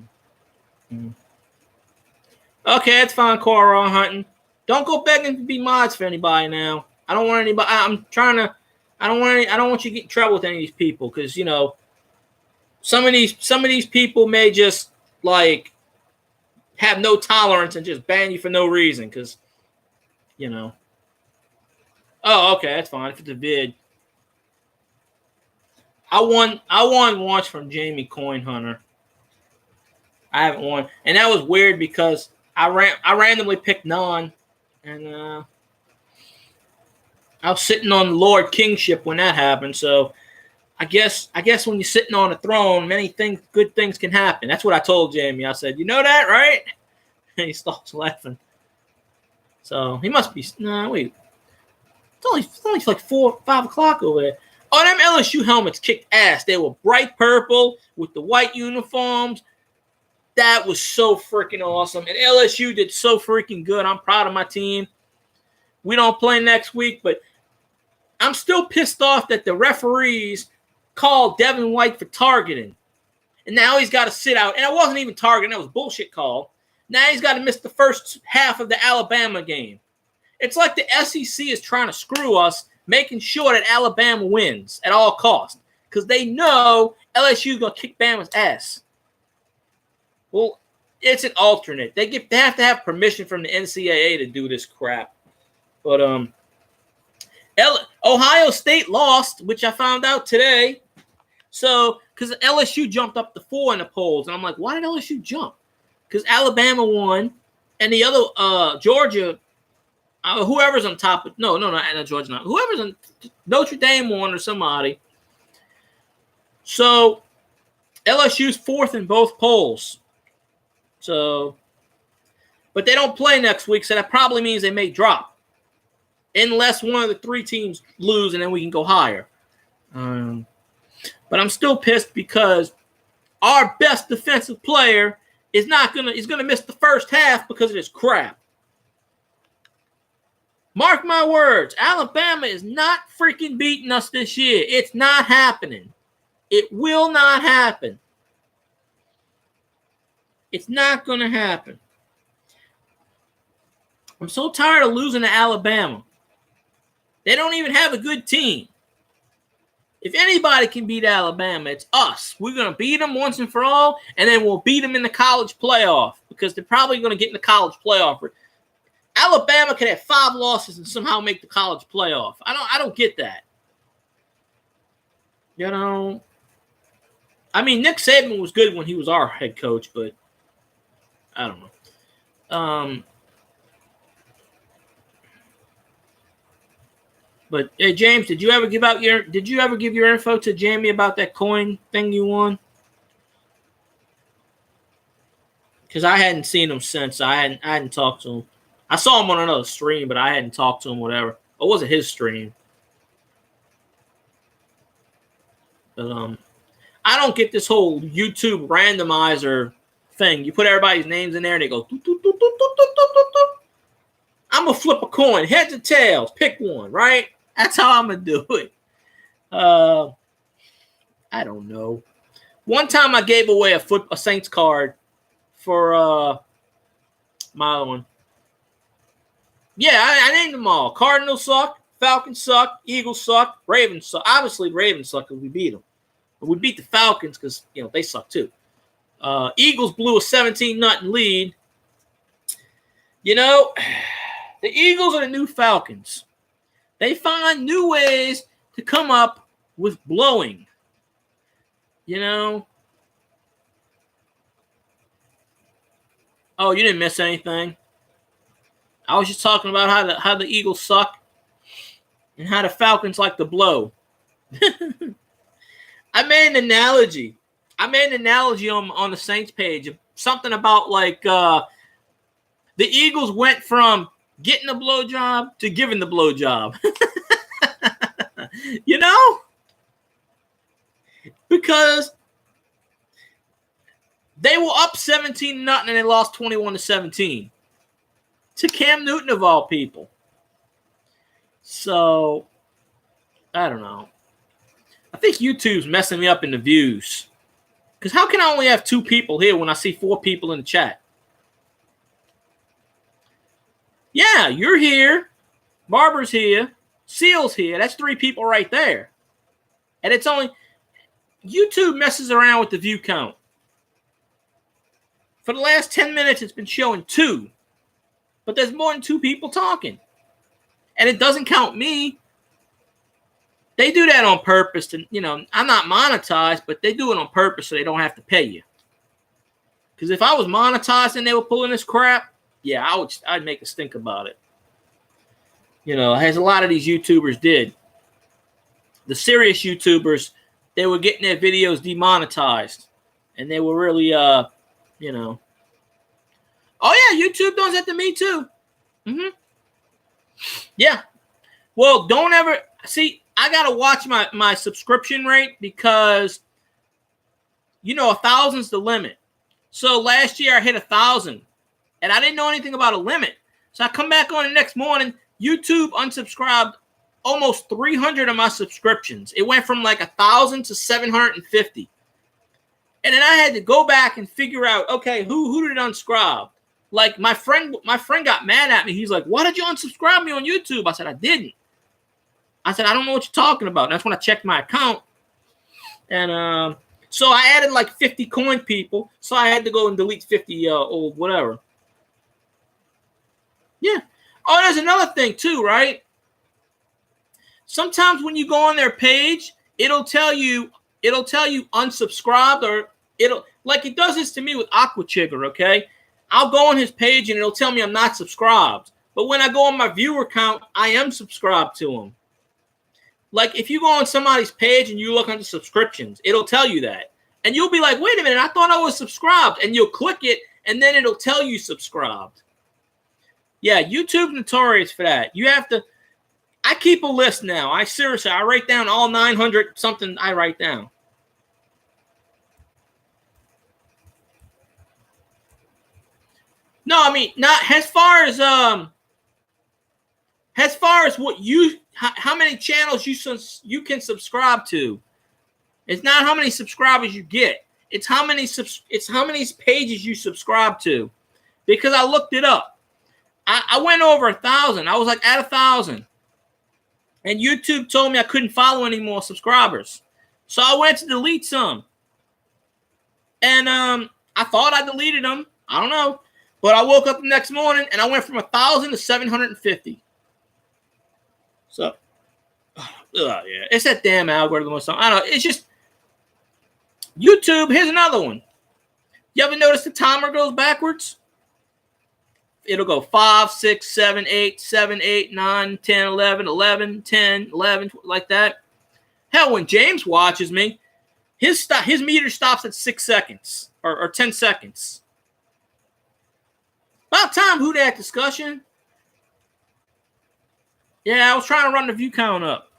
it's fine, Cora Hunting. Don't go begging to be mods for anybody now. I don't want anybody. I don't want you to get in trouble with any of these people because some of these people may just like have no tolerance and just ban you for no reason because Oh, okay, that's fine. If it's a vid. I won once from Jamie Coin Hunter. I haven't won. And that was weird because I randomly picked none. And I was sitting on Lord Kingship when that happened. So I guess when you're sitting on a throne, good things can happen. That's what I told Jamie. I said, you know that, right? And he starts laughing. So he must be wait. It's only like 4 or 5 o'clock over there. Oh, them LSU helmets kicked ass. They were bright purple with the white uniforms. That was so freaking awesome. And LSU did so freaking good. I'm proud of my team. We don't play next week, but I'm still pissed off that the referees called Devin White for targeting. And now he's got to sit out. And it wasn't even targeting. That was bullshit call. Now he's got to miss the first half of the Alabama game. It's like the SEC is trying to screw us, making sure that Alabama wins at all costs because they know LSU is going to kick Bama's ass. Well, it's an alternate. They have to have permission from the NCAA to do this crap. But Ohio State lost, which I found out today. So, because LSU jumped up to 4 in the polls, and I'm like, why did LSU jump? Because Alabama won, and the other Georgia. Whoever's on top of not Georgia, not whoever's on Notre Dame won or somebody. So LSU's 4th in both polls. So, but they don't play next week, so that probably means they may drop, unless one of the 3 teams lose, and then we can go higher. But I'm still pissed because our best defensive player is gonna miss the first half because of this crap. Mark my words, Alabama is not freaking beating us this year. It's not happening. It will not happen. It's not going to happen. I'm so tired of losing to Alabama. They don't even have a good team. If anybody can beat Alabama, it's us. We're going to beat them once and for all, and then we'll beat them in the college playoff because they're probably going to get in the college playoff. Alabama could have 5 losses and somehow make the college playoff. I don't get that. I mean, Nick Saban was good when he was our head coach, but I don't know. But hey, James, did you ever give your info to Jamie about that coin thing you won? Because I hadn't seen him since. I hadn't talked to him. I saw him on another stream, but I hadn't talked to him, whatever. It wasn't his stream. But I don't get this whole YouTube randomizer thing. You put everybody's names in there and they go doot, doot, doot, doot, doot, doot, doot, doot. I'm gonna flip a coin, heads or tails, pick one, right? That's how I'm gonna do it. I don't know. One time I gave away a Saints card for my other one. Yeah, I named them all. Cardinals suck, Falcons suck, Eagles suck, Ravens suck. Obviously, Ravens suck because we beat them. But we beat the Falcons because they suck too. Eagles blew a 17-0 lead. The Eagles are the new Falcons. They find new ways to come up with blowing. Oh, you didn't miss anything. I was just talking about how the Eagles suck and how the Falcons like to blow. I made an analogy. On the Saints page of something about like the Eagles went from getting a blowjob to giving the blowjob. Because they were up 17-0 and they lost 21-17 to Cam Newton of all people. So, I don't know. I think YouTube's messing me up in the views. Because how can I only have 2 people here when I see 4 people in the chat? Yeah, you're here. Barber's here. Seal's here. That's 3 people right there. And it's only... YouTube messes around with the view count. For the last 10 minutes, it's been showing 2. But there's more than 2 people talking. And it doesn't count me. They do that on purpose. To, I'm not monetized, but they do it on purpose so they don't have to pay you. Because if I was monetized and they were pulling this crap, yeah, I'd make us think about it. As a lot of these YouTubers did. The serious YouTubers, they were getting their videos demonetized. And they were really, Oh, yeah, YouTube does that to me, too. Mm-hmm. Yeah. Well, don't ever... See, I got to watch my subscription rate because, 1,000's the limit. So last year I hit 1,000. And I didn't know anything about a limit. So I come back on the next morning. YouTube unsubscribed almost 300 of my subscriptions. It went from like 1,000 to 750. And then I had to go back and figure out, okay, who did unsubscribe? Like my friend got mad at me. He's like, why did you unsubscribe me on YouTube? I said, I didn't. I said, I don't know what you're talking about. And that's when I checked my account. And so I added like 50 coin people. So I had to go and delete 50 old whatever. Yeah. Oh, there's another thing too, right? Sometimes when you go on their page, it'll tell you unsubscribed, or like it does this to me with Aquachigger, okay? I'll go on his page and it'll tell me I'm not subscribed. But when I go on my viewer count, I am subscribed to him. Like if you go on somebody's page and you look under subscriptions, it'll tell you that. And you'll be like, wait a minute, I thought I was subscribed. And you'll click it and then it'll tell you subscribed. Yeah, YouTube's notorious for that. You have to, I keep a list now. I write down all 900 something I write down. No, I mean, not as far as what how many channels you can subscribe to. It's not how many subscribers you get. It's how many pages you subscribe to. Because I looked it up. I went over 1,000. I was like at 1,000. And YouTube told me I couldn't follow any more subscribers. So I went to delete some. And I thought I deleted them. I don't know. But I woke up the next morning and I went from 1,000 to 750. So, yeah, it's that damn algorithm or something. I don't know. It's just YouTube. Here's another one. You ever notice the timer goes backwards? It'll go 5, 6, 7, 8, 7, 8, 9, 10, 11, 11, 10, 11, like that. Hell, when James watches me, his meter stops at 6 seconds or 10 seconds. About time, who that discussion? Yeah, I was trying to run the view count up.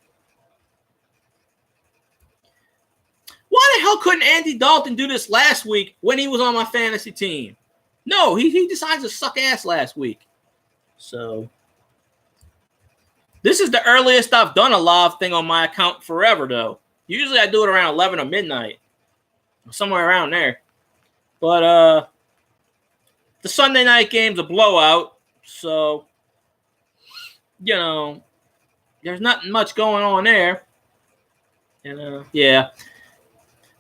Why the hell couldn't Andy Dalton do this last week when he was on my fantasy team? No, he decided to suck ass last week. So, this is the earliest I've done a live thing on my account forever, though. Usually I do it around 11 or midnight. Somewhere around there. But, the Sunday night game's a blowout. So, there's nothing much going on there. And, yeah.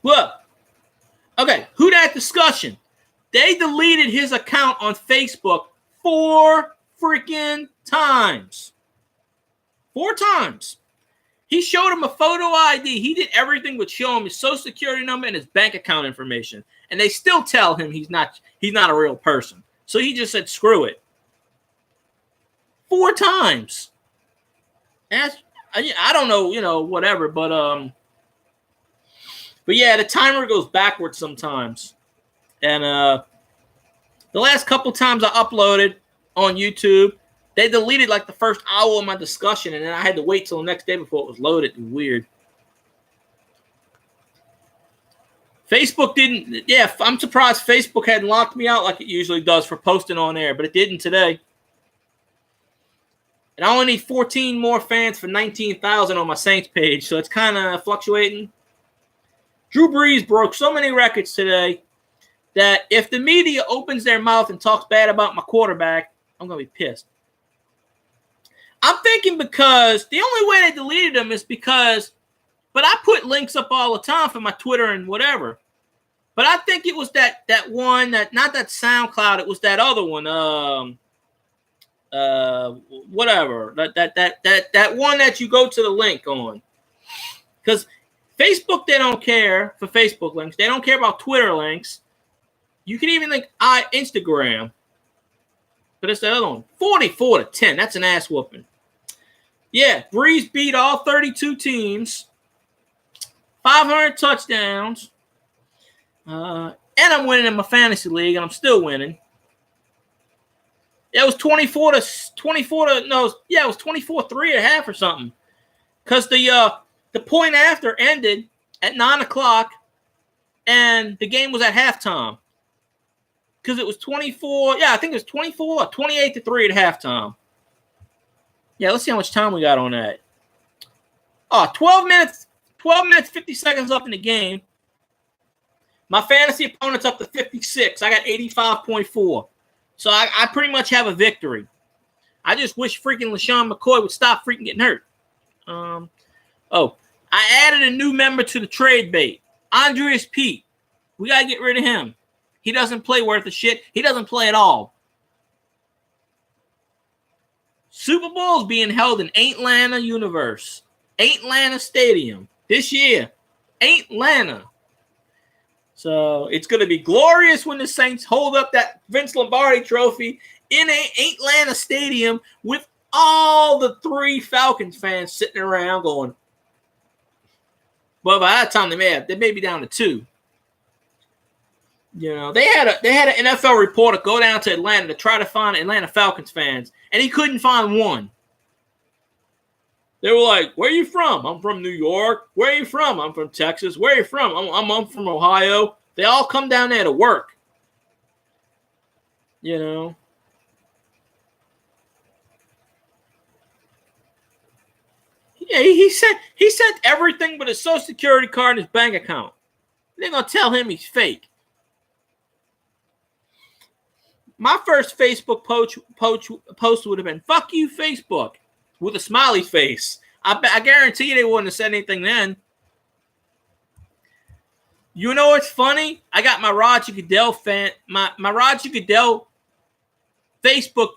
Look. Okay, who that discussion? They deleted his account on Facebook 4 freaking times. 4 times. He showed him a photo ID. He did everything but show him his social security number and his bank account information. And they still tell him he's not a real person. So he just said, screw it. 4 times. I don't know, whatever. But yeah, the timer goes backwards sometimes. And the last couple times I uploaded on YouTube, they deleted like the first hour of my discussion, and then I had to wait till the next day before it was loaded. It was weird. Facebook didn't. Yeah, I'm surprised Facebook hadn't locked me out like it usually does for posting on air, but it didn't today. And I only need 14 more fans for 19,000 on my Saints page, so it's kind of fluctuating. Drew Brees broke so many records today that if the media opens their mouth and talks bad about my quarterback, I'm going to be pissed. I'm thinking because the only way they deleted him is because, but I put links up all the time for my Twitter and whatever. But I think it was that one, that not that SoundCloud, it was that other one. Whatever, that one that you go to the link on, because Facebook, they don't care for Facebook links. They don't care about Twitter links. You can even link Instagram, but it's the other one. 44-10. That's an ass whooping. Yeah, Breeze beat all 32 teams, 500 touchdowns, and I'm winning in my fantasy league, and I'm still winning. It was 24-3 at half or something. Because the point after ended at 9 o'clock and the game was at halftime. Because it was 24, I think it was 24 or 28-3 at halftime. Yeah, let's see how much time we got on that. 12 minutes, 50 seconds up in the game. My fantasy opponent's up to 56. I got 85.4. So I pretty much have a victory. I just wish freaking LaShawn McCoy would stop freaking getting hurt. I added a new member to the trade bait. Andreas Pete. We got to get rid of him. He doesn't play worth a shit. He doesn't play at all. Super Bowl is being held in Atlanta Universe. Atlanta Stadium. This year. Atlanta. So it's going to be glorious when the Saints hold up that Vince Lombardi trophy in an Atlanta stadium with all the 3 Falcons fans sitting around going. Well, by that time they may be down to 2. You know, they had an NFL reporter go down to Atlanta to try to find Atlanta Falcons fans, and he couldn't find one. They were like, "Where are you from?" "I'm from New York." "Where are you from?" "I'm from Texas." "Where are you from?" I'm from Ohio. They all come down there to work. You know. Yeah, he sent everything but his Social Security card and his bank account. They're gonna tell him he's fake. My first Facebook post would have been "Fuck you, Facebook," with a smiley face. I guarantee you they wouldn't have said anything then. You know what's funny? I got my Roger Goodell my Roger Goodell Facebook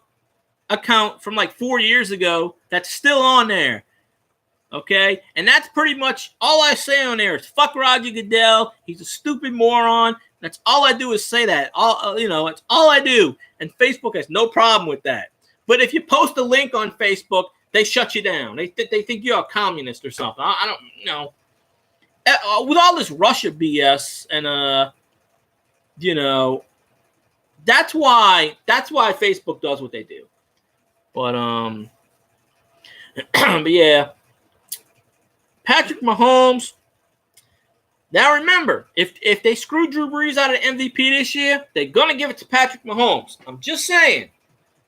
account from like 4 years ago that's still on there. Okay? And that's pretty much all I say on there is fuck Roger Goodell. He's a stupid moron. That's all I do is say that. It's all I do. And Facebook has no problem with that. But if you post a link on Facebook, they shut you down. They think you're a communist or something. I don't know. With all this Russia BS and that's why Facebook does what they do. But but yeah, Patrick Mahomes. Now remember, if they screw Drew Brees out of MVP this year, they're gonna give it to Patrick Mahomes. I'm just saying,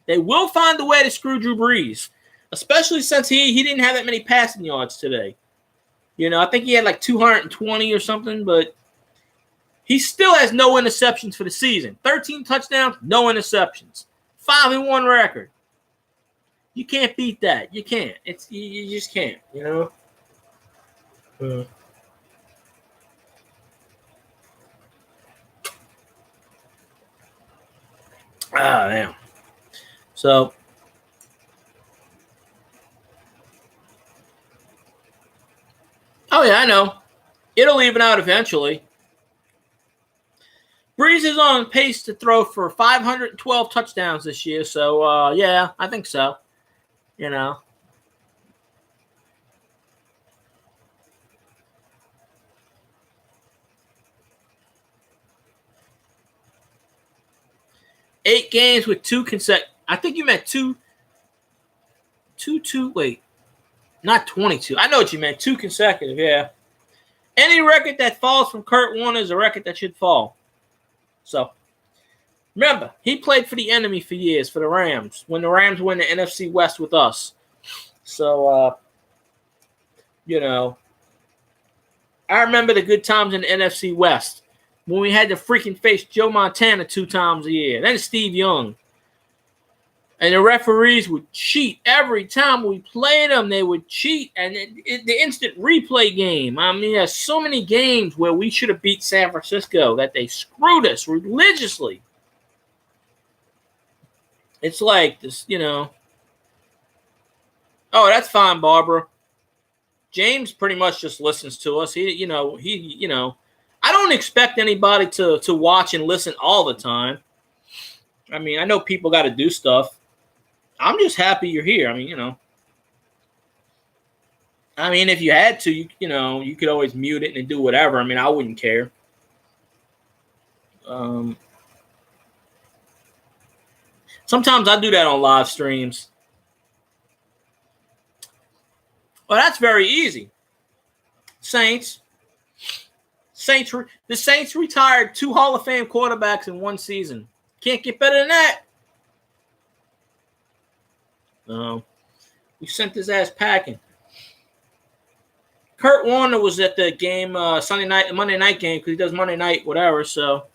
they will find a way to screw Drew Brees, especially since he didn't have that many passing yards today. You know, I think he had like 220 or something, but he still has no interceptions for the season. 13 touchdowns, no interceptions. 5-1 record. You can't beat that. You can't. You just can't, you know? Damn. So, oh yeah, I know. It'll even out eventually. Brees is on pace to throw for 512 touchdowns this year, so yeah, I think so. You know. Eight games with 2 consecutive. I think you meant two. Wait, not 22. I know what you meant. 2 consecutive. Yeah. Any record that falls from Kurt Warner is a record that should fall. So, remember, he played for the enemy for years, for the Rams, when the Rams win the NFC West with us. So, I remember the good times in the NFC West when we had to freaking face Joe Montana 2 times a year, then Steve Young. And the referees would cheat every time we played them. They would cheat. And the instant replay game. I mean, there's so many games where we should have beat San Francisco that they screwed us religiously. It's like this, Oh, that's fine, Barbara. James pretty much just listens to us. I don't expect anybody to watch and listen all the time. I mean, I know people got to do stuff. I'm just happy you're here. I mean, if you had to, you could always mute it and do whatever. I mean, I wouldn't care. Sometimes I do that on live streams. Well, that's very easy. The Saints retired 2 Hall of Fame quarterbacks in 1 season. Can't get better than that. We sent his ass packing. Kurt Warner was at the game Monday night game, because he does Monday night whatever. So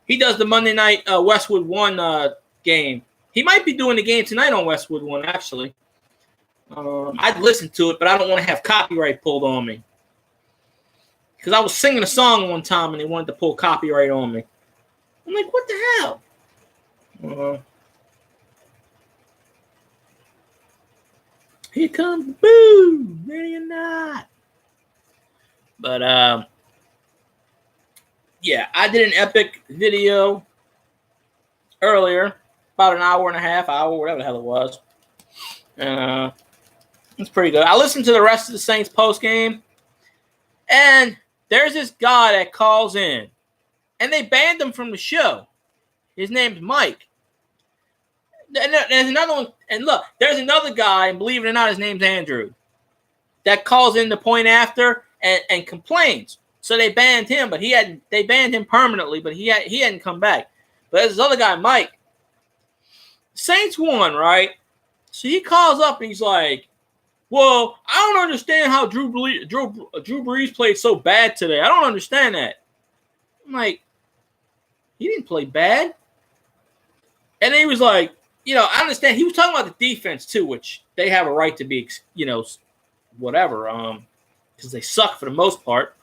he does the Monday night Westwood 1 game. He might be doing the game tonight on Westwood 1 actually. I'd listen to it, but I don't want to have copyright pulled on me, because I was singing a song one time and they wanted to pull copyright on me. I'm like, what the hell? Here comes the boo. No, you're not. But, yeah, I did an epic video earlier, about an hour and a half, whatever the hell it was. It's pretty good. I listened to the rest of the Saints post game, and there's this guy that calls in, and they banned him from the show. His name's Mike. And there's another one, and look, there's another guy, and believe it or not, his name's Andrew, that calls in the point after and complains. So they banned him, but they banned him permanently, but he hadn't come back. But there's this other guy, Mike. Saints won, right? So he calls up and he's like, well, I don't understand how Drew Brees played so bad today. I don't understand that. I'm like, he didn't play bad. And then he was like, I understand. He was talking about the defense too, which they have a right to be, whatever, because they suck for the most part.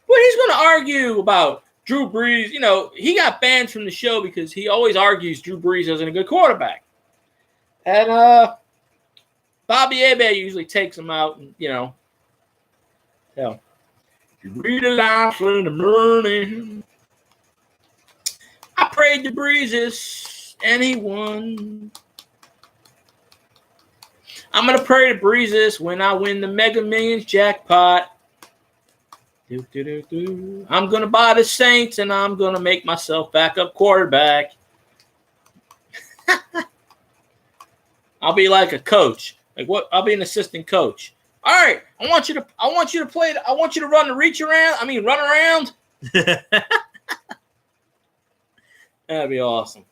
But he's going to argue about Drew Brees. He got banned from the show because he always argues Drew Brees isn't a good quarterback. And Bobby Abay usually takes him out, and, hell, you read the life in the morning. I prayed to Breezes, and he won. I'm going to pray to Breezes when I win the Mega Millions jackpot. I'm going to buy the Saints, and I'm going to make myself backup quarterback. I'll be like a coach. Like what? I'll be an assistant coach. All right, I want you to play. I want you to run around. That'd be awesome.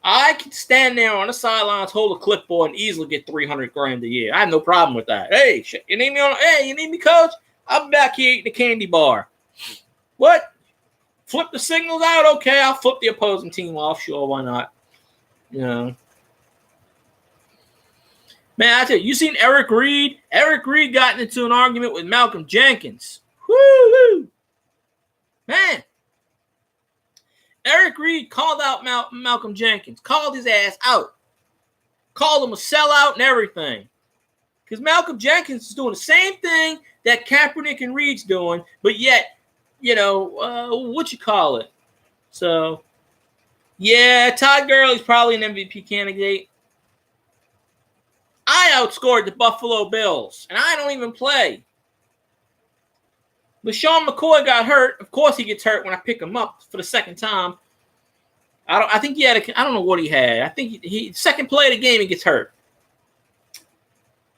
I could stand there on the sidelines, hold a clipboard, and easily get $300,000 a year. I have no problem with that. Hey, you need me you need me, coach? I'm back here eating a candy bar. What? Flip the signals out? Okay, I'll flip the opposing team off. Sure, why not? Man, I tell you, seen Eric Reed? Eric Reed got into an argument with Malcolm Jenkins. Woo-hoo! Man. Eric Reed called out Malcolm Jenkins. Called his ass out. Called him a sellout and everything. Because Malcolm Jenkins is doing the same thing that Kaepernick and Reed's doing, but yet, So, yeah, Todd Gurley's probably an MVP candidate. I outscored the Buffalo Bills, and I don't even play. LaShawn McCoy got hurt. Of course he gets hurt when I pick him up for the second time. I think he had I don't know what he had. I think he second play of the game he gets hurt.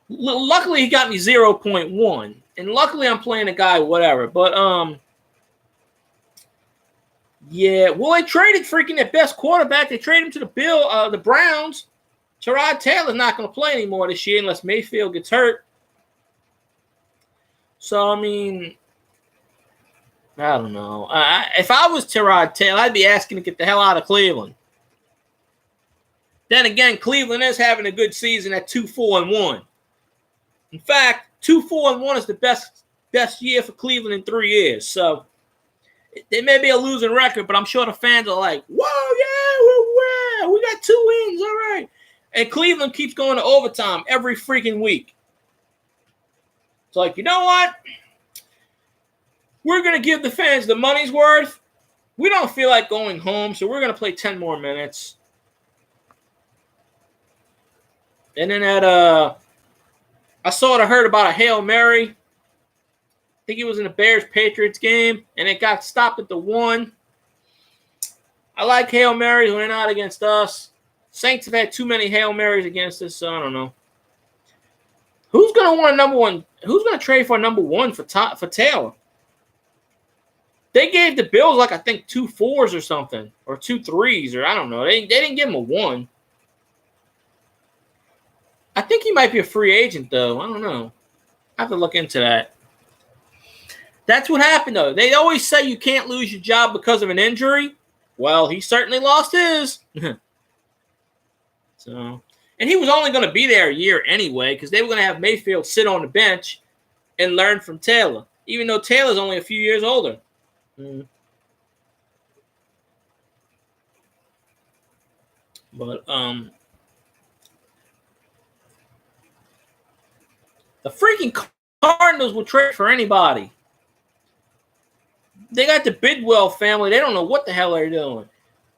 Luckily he got me 0.1, And luckily I'm playing a guy, whatever. But yeah, well, they traded freaking their best quarterback. They traded him to the Browns. Tyrod Taylor's not going to play anymore this year unless Mayfield gets hurt. So, I mean, I don't know. If I was Tyrod Taylor, I'd be asking to get the hell out of Cleveland. Then again, Cleveland is having a good season at 2-4-1. In fact, 2-4-1 is the best year for Cleveland in 3 years. So they may be a losing record, but I'm sure the fans are like, whoa, yeah, we got 2 wins, all right. And Cleveland keeps going to overtime every freaking week. It's like, you know what? We're going to give the fans the money's worth. We don't feel like going home, so we're going to play 10 more minutes. And then I sort of heard about a Hail Mary. I think it was in the Bears-Patriots game, and it got stopped at the 1. I like Hail Marys when they're not against us. Saints have had too many Hail Marys against us, so I don't know. Who's going to want a number 1? Who's going to trade for a number 1 for Taylor? They gave the Bills, I think 2 4s or something, or 2 3s, or I don't know. They didn't give him a 1. I think he might be a free agent, though. I don't know. I have to look into that. That's what happened, though. They always say you can't lose your job because of an injury. Well, he certainly lost his. So, and he was only going to be there a year anyway because they were going to have Mayfield sit on the bench and learn from Taylor, even though Taylor's only a few years older. But the freaking Cardinals will trade for anybody. They got the Bidwell family. They don't know what the hell they're doing.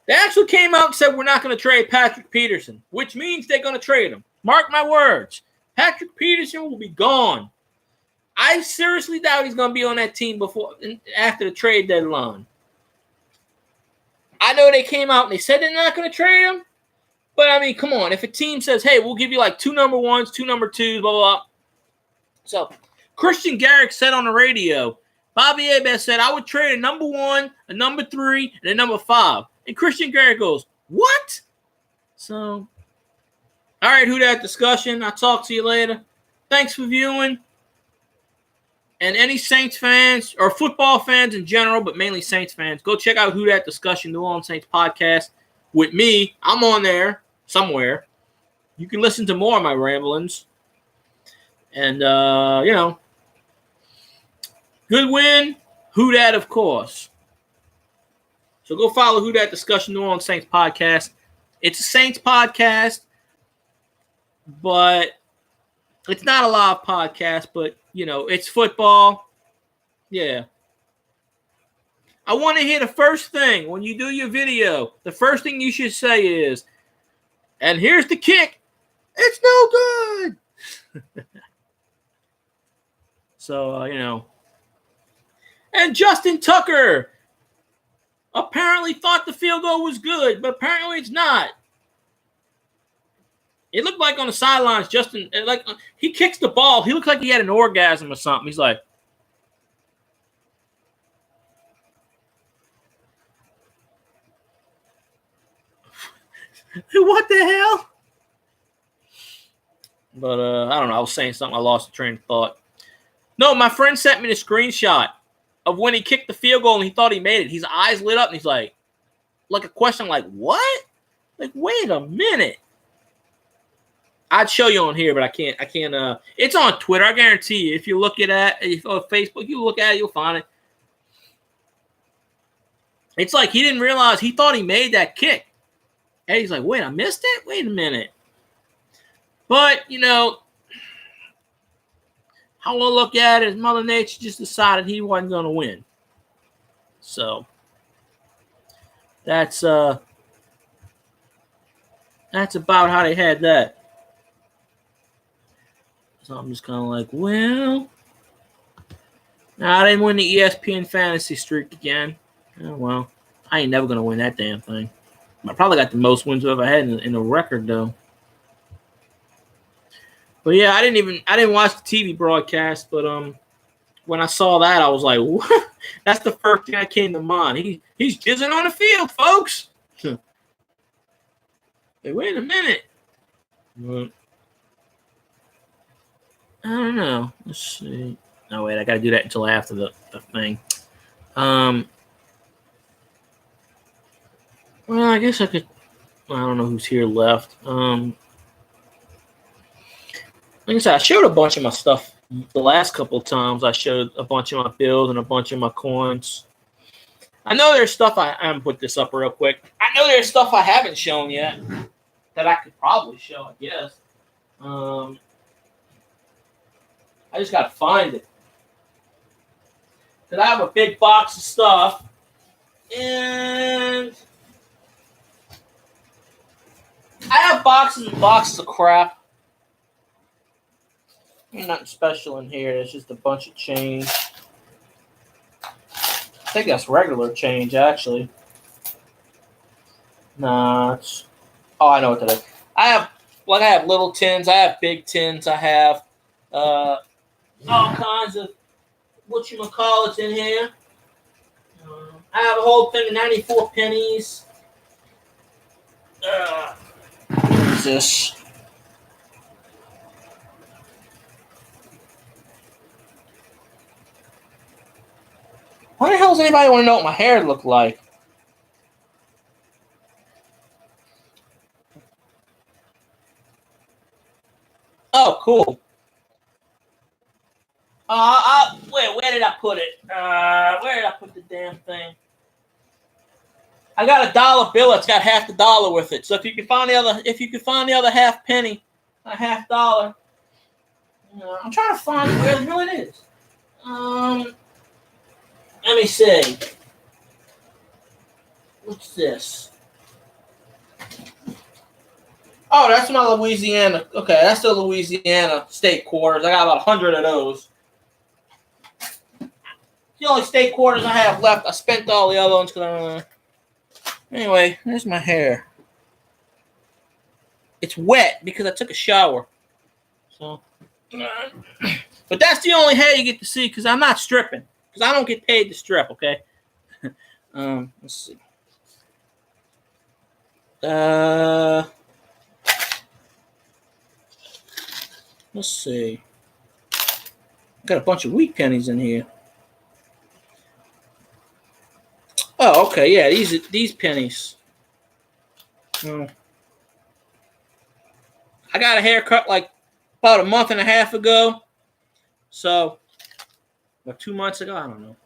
They actually came out and said we're not going to trade Patrick Peterson, which means they're going to trade him. Mark my words. Patrick Peterson will be gone. I seriously doubt he's going to be on that team after the trade deadline. I know they came out and they said they're not going to trade him, but I mean, come on. If a team says, hey, we'll give you like 2 number 1s, 2 number 2s, blah, blah, blah. So Christian Garrick said on the radio, Bobby Abes said, I would trade a number 1, a number 3, and a number 5. And Christian Garrick goes, what? So, all right, Who Dat Discussion. I'll talk to you later. Thanks for viewing. And any Saints fans or football fans in general, but mainly Saints fans, go check out Who Dat Discussion, New Orleans Saints podcast with me. I'm on there somewhere. You can listen to more of my ramblings. And, good win. Who Dat, of course. So go follow Who Dat Discussion, New Orleans Saints podcast. It's a Saints podcast, but it's not a live podcast, but, it's football. Yeah. I want to hear the first thing when you do your video. The first thing you should say is, and here's the kick. It's no good. So, And Justin Tucker apparently thought the field goal was good, but apparently it's not. It looked like on the sidelines, Justin, like he kicks the ball. He looked like he had an orgasm or something. He's like, what the hell? But I don't know. I was saying something. I lost the train of thought. No, my friend sent me the screenshot of when he kicked the field goal and he thought he made it. His eyes lit up and he's like a question like, what? Like, wait a minute. I'd show you on here, but I can't. It's on Twitter. I guarantee you. If you look at it, or Facebook, you look at it, you'll find it. It's like he didn't realize he thought he made that kick. And he's like, wait, I missed it? Wait a minute. But, how I look at it is Mother Nature just decided he wasn't going to win. So, that's about how they had that. So I'm just kind of like, well, I didn't win the ESPN fantasy streak again. Oh, well, I ain't never going to win that damn thing. I probably got the most wins I've ever had in a record, though. But yeah, I didn't watch the TV broadcast, but when I saw that, I was like, what? That's the first thing that came to mind. He's jizzing on the field, folks. Hey, wait a minute. I don't know. Let's see. No, wait, I got to do that until after the thing. Well, I guess I could. I don't know who's here left. Like I said, I showed a bunch of my stuff the last couple of times. I showed a bunch of my bills and a bunch of my coins. I know there's stuff I'm gonna put this up real quick. I know there's stuff I haven't shown yet that I could probably show, I guess. I just gotta find it. Because I have a big box of stuff. And I have boxes and boxes of crap. Nothing special in here. There's just a bunch of change. I think that's regular change, actually. Nah, it's... Oh, I know what that is. I have little tins. I have big tins. I have all kinds of whatchamacallits in here. I have a whole thing of 94 pennies. What is this? Why the hell does anybody want to know what my hair looked like? Oh, cool. Wait, where did I put it? Where did I put the damn thing? I got a dollar bill that's got half the dollar with it. So if you can find the other half penny, a half dollar. I'm trying to find where the hell it is. Let me see. What's this? Oh, that's my Louisiana. Okay, that's the Louisiana state quarters. I got about 100 of those. The only state quarters I have left. I spent all the other ones because Anyway, there's my hair. It's wet because I took a shower. So, but that's the only hair you get to see because I'm not stripping. Because I don't get paid to strip, okay? Let's see. Let's see. Got a bunch of wheat pennies in here. Oh, okay, yeah, these pennies. I got a haircut like about a month and a half ago. So, or 2 months ago, I don't know.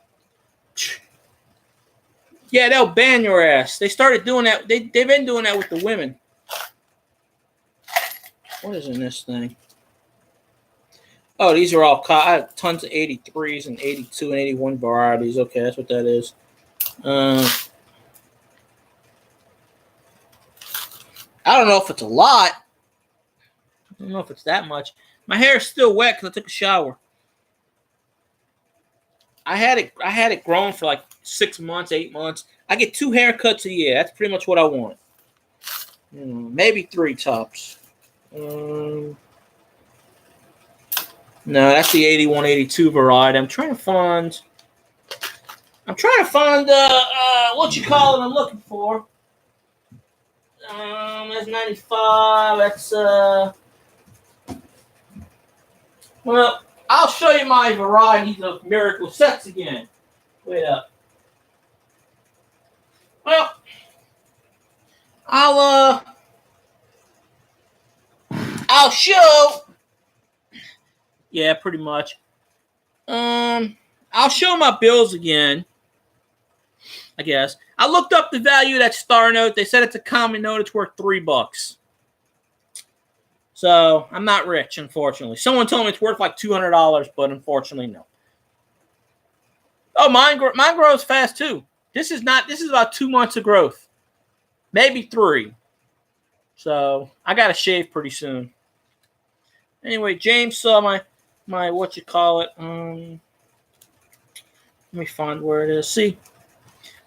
Yeah, they'll ban your ass. They started doing that. They've been doing that with the women. What is in this thing? Oh, these are all. I have tons of 83s and 82 and 81 varieties. Okay, that's what that is. I don't know if it's a lot. I don't know if it's that much. My hair is still wet because I took a shower. I had it grown for like 6 months, 8 months. I get 2 haircuts a year. That's pretty much what I want. Maybe 3 tops. No, that's the 81, 82 variety. I'm trying to find what you call it I'm looking for. That's 95. That's well, I'll show you my varieties of Miracle Sets again. Wait up. Well, I'll show. Yeah, pretty much. I'll show my bills again. I guess I looked up the value of that star note. They said it's a common note. It's worth $3. So I'm not rich, unfortunately. Someone told me it's worth like $200, but unfortunately, no. Oh, mine grows fast too. This is about 2 months of growth, maybe 3. So I got to shave pretty soon. Anyway, James saw my what you call it. Let me find where it is. See,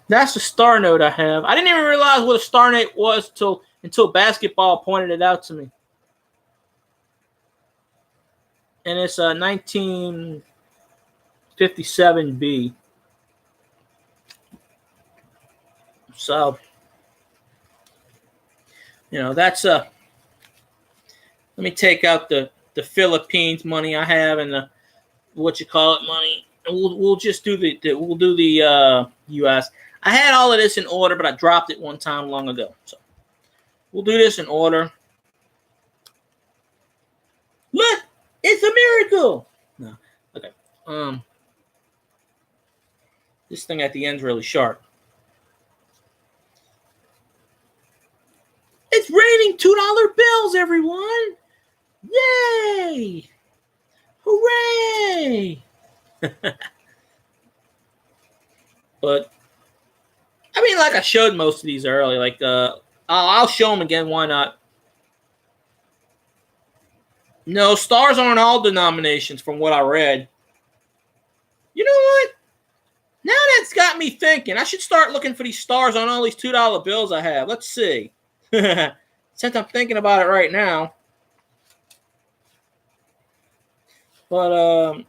that's the star note I have. I didn't even realize what a star note was until basketball pointed it out to me. And it's 19. 57B. So, that's let me take out the Philippines money I have and the money, and we'll just do the U.S. I had all of this in order, but I dropped it one time long ago. So we'll do this in order. Look, it's a miracle. No, okay. This thing at the end is really sharp. It's raining $2 bills, everyone! Yay! Hooray! But I mean, like I showed most of these earlier. Like I'll show them again. Why not? No, stars aren't all denominations, from what I read. You know what? Now that's got me thinking. I should start looking for these stars on all these $2 bills I have. Let's see. Since I'm thinking about it right now. But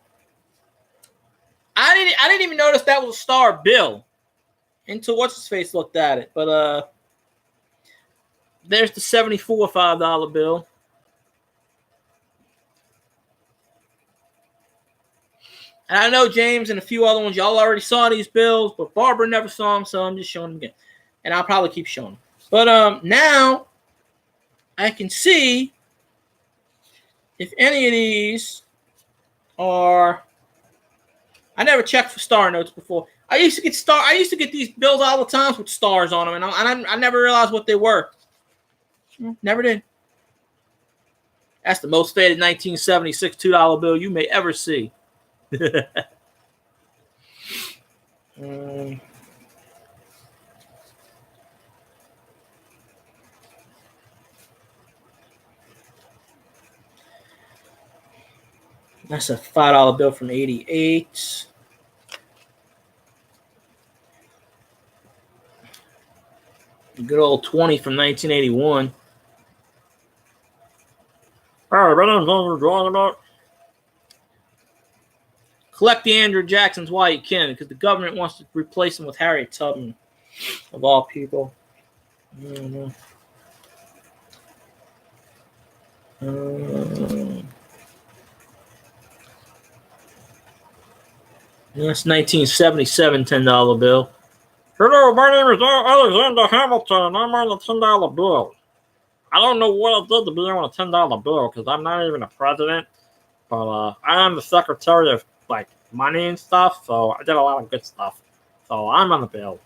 I didn't even notice that was a star bill until what's his face looked at it. But there's the 74 $5 bill. And I know James and a few other ones, y'all already saw these bills, but Barbara never saw them, so I'm just showing them again. And I'll probably keep showing them. But now I can see if any of these are. I never checked for star notes before. I used to get these bills all the time with stars on them, and I never realized what they were. Never did. That's the most faded 1976 $2 bill you may ever see. That's a $5 bill from '88. Good old 20 from 1981. All right, collect the Andrew Jacksons while you can, because the government wants to replace him with Harriet Tubman, of all people. That's 1977 $10 bill. Hello, my name is Alexander Hamilton. I'm on the $10 bill. I don't know what I did to be on a $10 bill, because I'm not even a president. But I am the secretary of money and stuff, so I did a lot of good stuff. So I'm on the bill.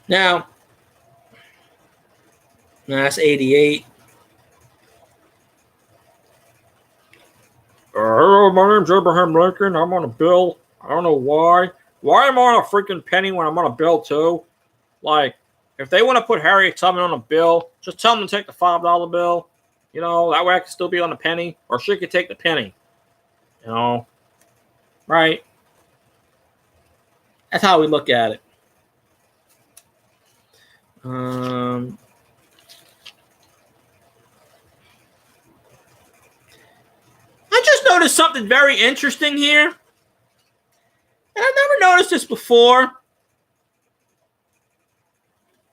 Now that's 88. Hello, my name's Abraham Lincoln. I'm on a bill. I don't know why. Why am I on a freaking penny when I'm on a bill too? If they want to put Harriet Tubman on a bill, just tell them to take the $5 bill. That way I can still be on the penny, or she could take the penny. Right? That's how we look at it. I just noticed something very interesting here. And I've never noticed this before.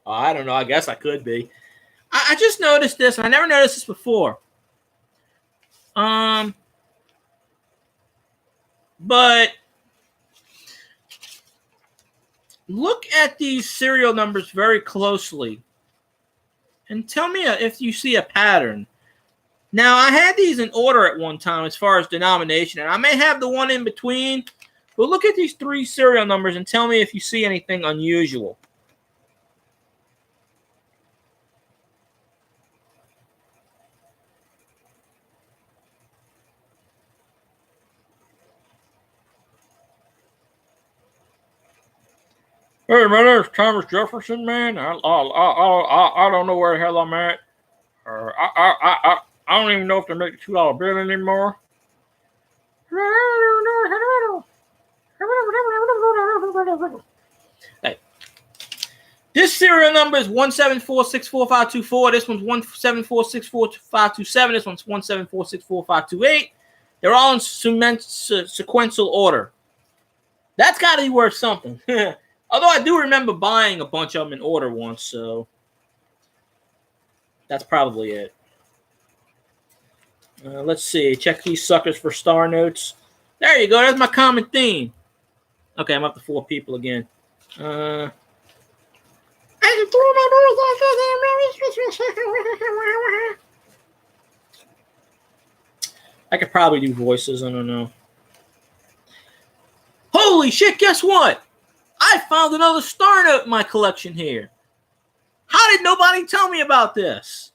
I don't know. I guess I could be. I just noticed this, and I never noticed this before. But look at these serial numbers very closely and tell me if you see a pattern. Now, I had these in order at one time as far as denomination, and I may have the one in between, but look at these 3 serial numbers and tell me if you see anything unusual. Hey, my name's Thomas Jefferson, man. I don't know where the hell I'm at. I don't even know if they make a $2 bill anymore. Hey, This serial number is 174645524. This one's 174645527. This one's 174645528. They're all in sequential order. That's got to be worth something. Although I do remember buying a bunch of them in order once, so that's probably it. Let's see. Check these suckers for star notes. There you go. That's my common theme. Okay, I'm up to 4 people again. I could probably do voices. I don't know. Holy shit, guess what? I found another star note in my collection here. How did nobody tell me about this?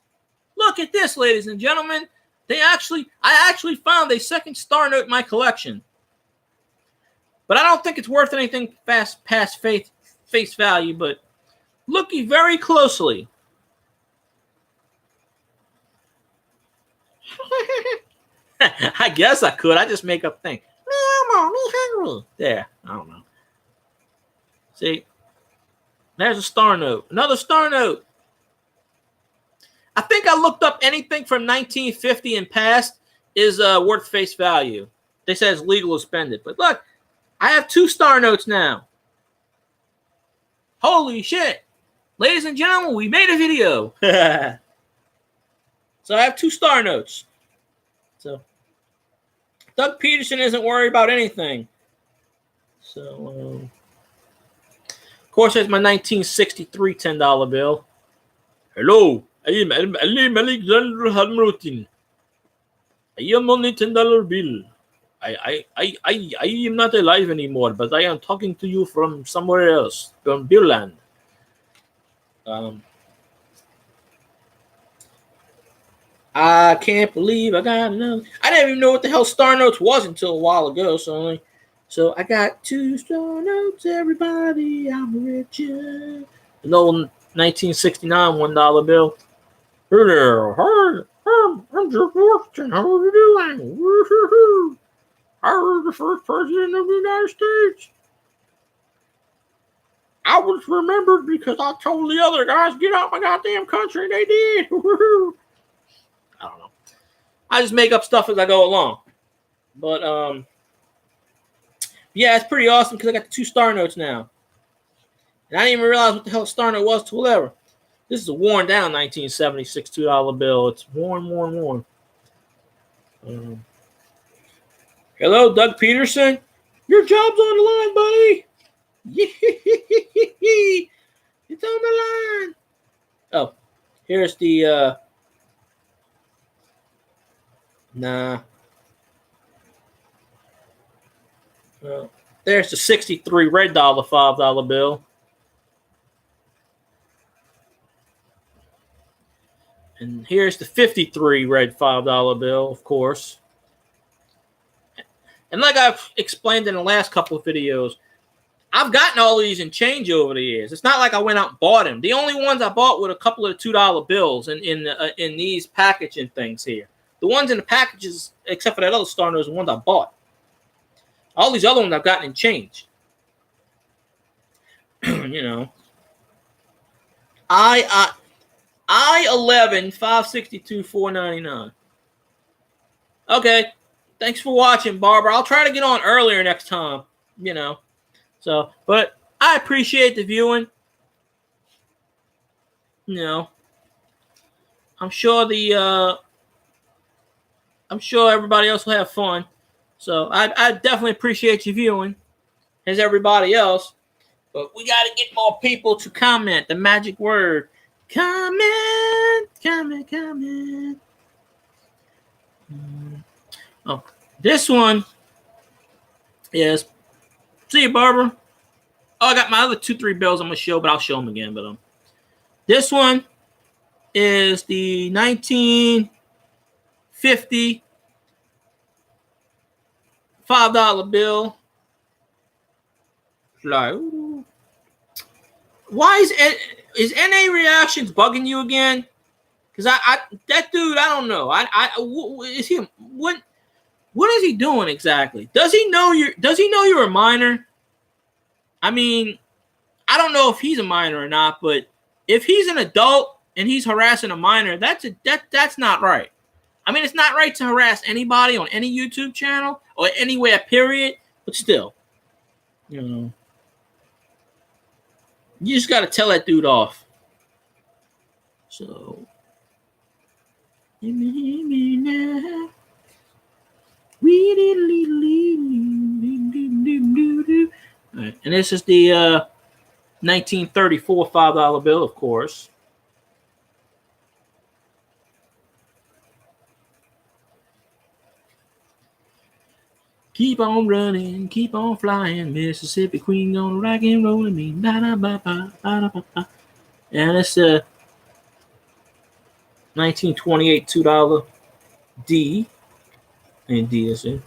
Look at this, ladies and gentlemen. I actually found a second star note in my collection. But I don't think it's worth anything past face value, but looking very closely. I guess I could. I just make up things. There. I don't know. See? There's a star note. Another star note. I think I looked up anything from 1950 and past is worth face value. They say it's legal to spend it. But look, I have 2 star notes now. Holy shit. Ladies and gentlemen, we made a video. So I have 2 star notes. So Doug Peterson isn't worried about anything. So, of course, there's my 1963 $10 bill. Hello, I am Alexander Hamilton. I am on a $10 bill. I am not alive anymore, but I am talking to you from somewhere else, from Beerland. I can't believe I got enough. I didn't even know what the hell star notes was until a while ago. So I got 2 star notes, everybody. I'm rich. An old 1969 $1 bill. Hey there, hi, I'm George Washington. How are you doing? Woo-hoo-hoo. I was the first president of the United States. I was remembered because I told the other guys get out my goddamn country. They did. Woo-hoo-hoo. I don't know. I just make up stuff as I go along. But, yeah, it's pretty awesome because I got the 2 star notes now. And I didn't even realize what the hell a star note was till ever. This is a worn down 1976 $2 bill. It's worn. Hello, Doug Peterson. Your job's on the line, buddy. It's on the line. Oh, here's the, nah. Well, there's the 63 red dollar $5 bill. And here's the 53 red $5 bill, of course. And like I've explained in the last couple of videos, I've gotten all these in change over the years. It's not like I went out and bought them. The only ones I bought were a couple of $2 bills in these packaging things here. The ones in the packages, except for that other star note, are the ones I bought. All these other ones I've gotten in change. You know. I-11 562 $4.99. Okay. Thanks for watching, Barbara. I'll try to get on earlier next time. You know. So, but I appreciate the viewing. You know. I'm sure everybody else will have fun. So I definitely appreciate you viewing, as everybody else. But we got to get more people to comment. The magic word. Comment. Oh, this one is. See you, Barbara. Oh, I got my other 2-3 bills I'm going to show, but I'll show them again. But this one is the 1950 $5 bill. Why is NA Reactions bugging you again? Because that dude, I don't know. Is he what is he doing exactly? Does he know you're a minor? I mean, I don't know if he's a minor or not, but if he's an adult and he's harassing a minor, that's not right. I mean, it's not right to harass anybody on any YouTube channel or anywhere, period. But still, you just got to tell that dude off. So, and this is the 1934 $5 bill, of course. Keep on running, keep on flying, Mississippi Queen gonna rock and roll me. And it's a 1928 $2 D. And D is it.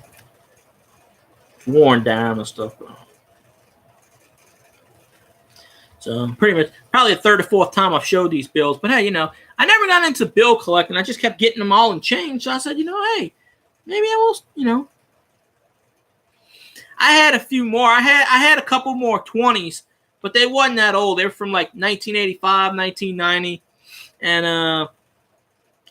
Worn down and stuff. So pretty much probably the third or fourth time I've showed these bills. But hey, I never got into bill collecting. I just kept getting them all in change. So I said, hey, maybe I will, I had a few more. I had a couple more 20s, but they wasn't that old. They were from like 1985, 1990. And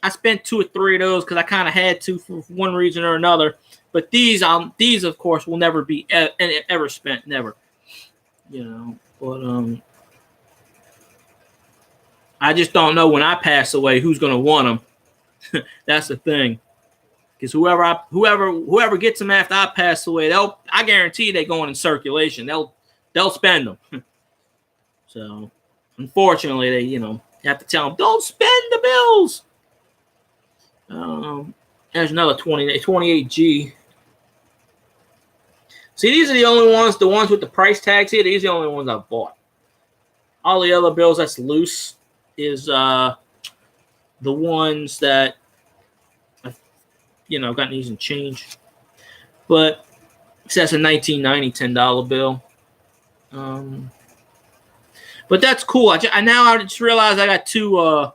I spent 2 or 3 of those because I kind of had to for one reason or another. But these of course will never be ever spent, never. But I just don't know when I pass away who's gonna want them. That's the thing. Because whoever gets them after I pass away, I guarantee they going in circulation. They'll spend them. So unfortunately, they you have to tell them don't spend the bills. There's another 28G. See, these are the only ones, the ones with the price tags here. These are the only ones I've bought. All the other bills that's loose is the ones that I've, gotten these in change. But it says a 1990 $10 bill. But that's cool. I just realized I got 2,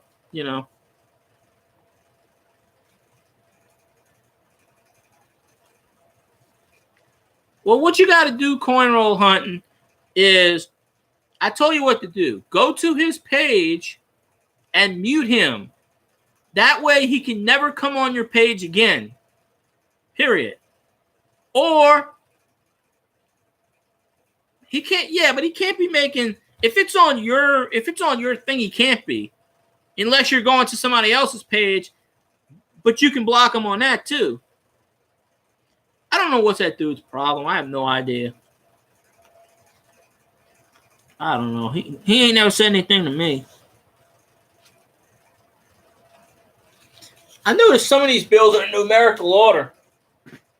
Well, what you got to do, coin roll hunting, is I told you what to do. Go to his page and mute him. That way he can never come on your page again. Period. Or he can't. Yeah, but he can't be making. If it's on your thing, he can't be, unless you're going to somebody else's page. But you can block him on that too. I don't know what's that dude's problem. I have no idea. I don't know. He ain't never said anything to me. I noticed some of these bills are in numerical order.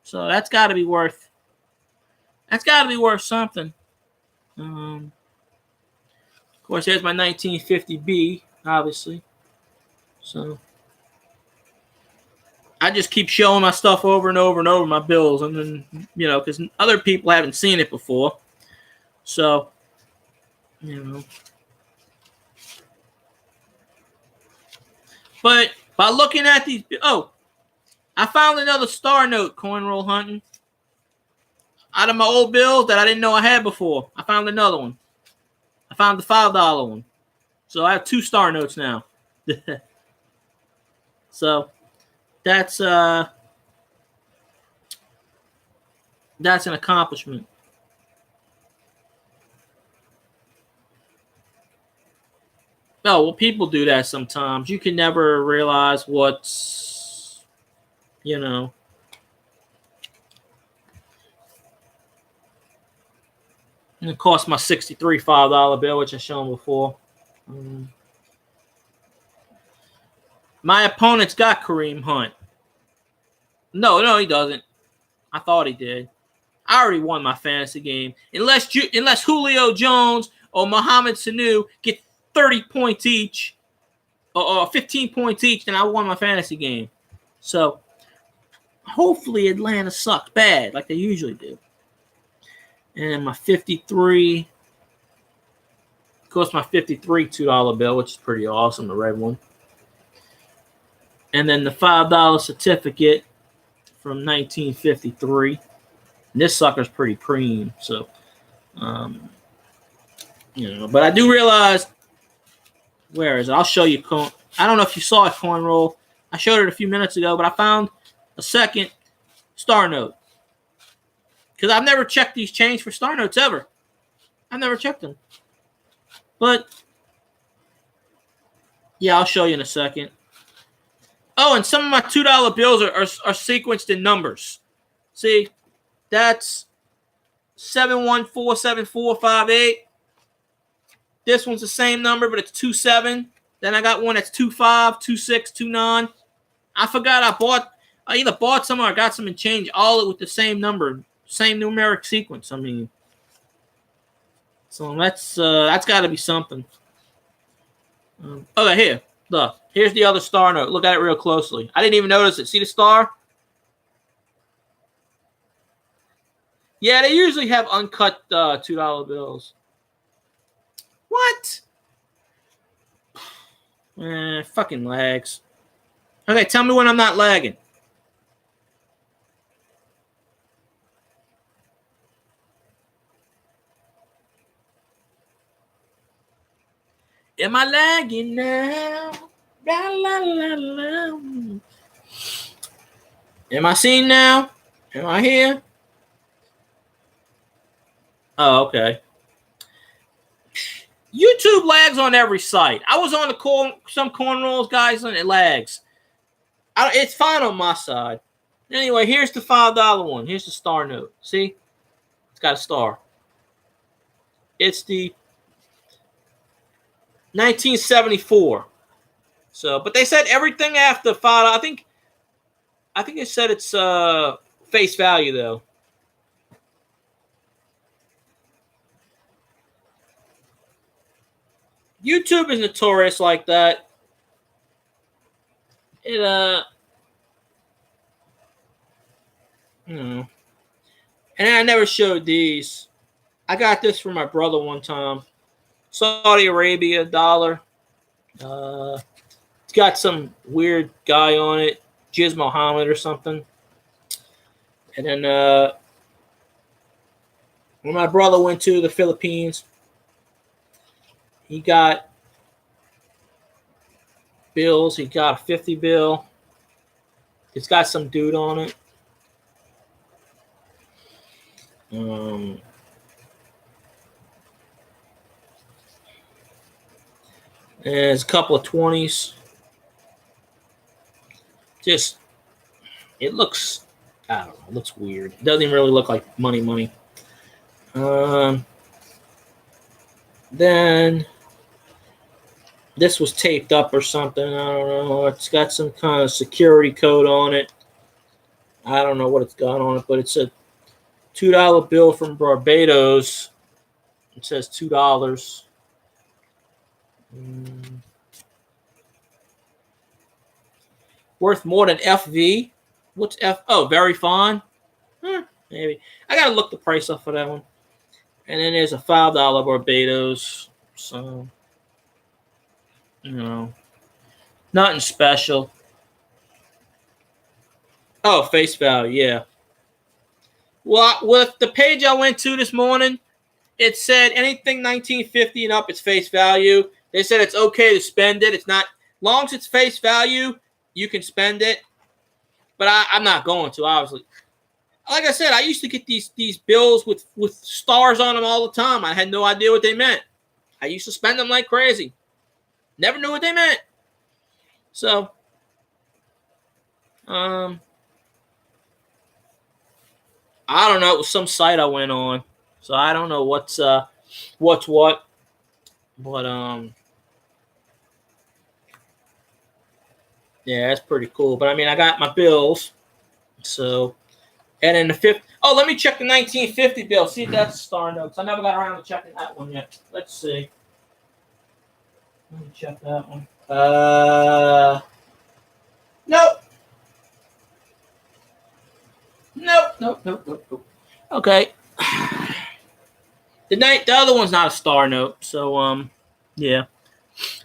So that's got to be worth. That's got to be worth something. Of course, here's my 1950B, obviously. So I just keep showing my stuff over and over and over, my bills, and then because other people haven't seen it before. So but by looking at these, I found another star note, coin roll hunting. Out of my old bills that I didn't know I had before, I found another one. I found the $5 one. So I have 2 star notes now. So that's an accomplishment. Oh, well, people do that sometimes. You can never realize what's, And it cost my 63 $5 bill, which I've shown before. My opponent's got Kareem Hunt. No, he doesn't. I thought he did. I already won my fantasy game. Unless Julio Jones or Mohamed Sanu get 30 points each or 15 points each, then I won my fantasy game. So hopefully Atlanta sucks bad like they usually do. And my 53, of course, my 53 $2 bill, which is pretty awesome, the red one. And then the $5 certificate from 1953. And this sucker's pretty preem. So But I do realize, where is it? I'll show you. I don't know if you saw it, coin roll. I showed it a few minutes ago, but I found a second star note. Because I've never checked these chains for star notes ever. I've never checked them. But, yeah, I'll show you in a second. Oh, and some of my $2 bills are sequenced in numbers. See, that's 7147458. This one's the same number, but it's 27. Then I got one that's 25, 26, 29. I forgot I either bought some or I got some and changed all with the same number, same numeric sequence. I mean, so that's got to be something. Okay, here. Look, here's the other star note. Look at it real closely. I didn't even notice it. See the star? Yeah, they usually have uncut $2 bills. What? Fucking lags. Okay, tell me when I'm not lagging. Am I lagging now? La, la, la, la. Am I seen now? Am I here? Oh, okay. YouTube lags on every site. I was on some corn rolls, guys, and it lags. It's fine on my side. Anyway, here's the $5 one. Here's the star note. See? It's got a star. It's the 1974. So, but they said everything after $5. I think it said it's face value though. YouTube is notorious like that. And I never showed these. I got this from my brother one time. Saudi Arabia dollar. It's got some weird guy on it, Jiz Mohammed or something. And then when my brother went to the Philippines, he got bills. He got a 50 bill. It's got some dude on it. And there's a couple of 20s. Just, it looks, I don't know, it looks weird. It doesn't even really look like money. Then this was taped up or something. I don't know. It's got some kind of security code on it. I don't know what it's got on it, but it's a $2 bill from Barbados. It says $2. Worth more than FV. What's F? Oh, very fine. Maybe. I got to look the price up for that one. And then there's a $5 Barbados. So, nothing special. Oh, face value, yeah. Well, with the page I went to this morning, it said anything 1950 and up, it's face value. They said it's okay to spend it. It's not, long as it's face value, you can spend it. But I'm not going to, obviously. Like I said, I used to get these bills with stars on them all the time. I had no idea what they meant. I used to spend them like crazy. Never knew what they meant. So, I don't know. It was some site I went on. So I don't know what's what. But yeah, that's pretty cool. But I mean, I got my bills. So, and then the fifth. Oh, let me check the 1950 bill. See if that's star notes. I never got around to checking that one yet. Let's see. Let me check that one. Nope. Nope. Okay. The other one's not a star note, so yeah.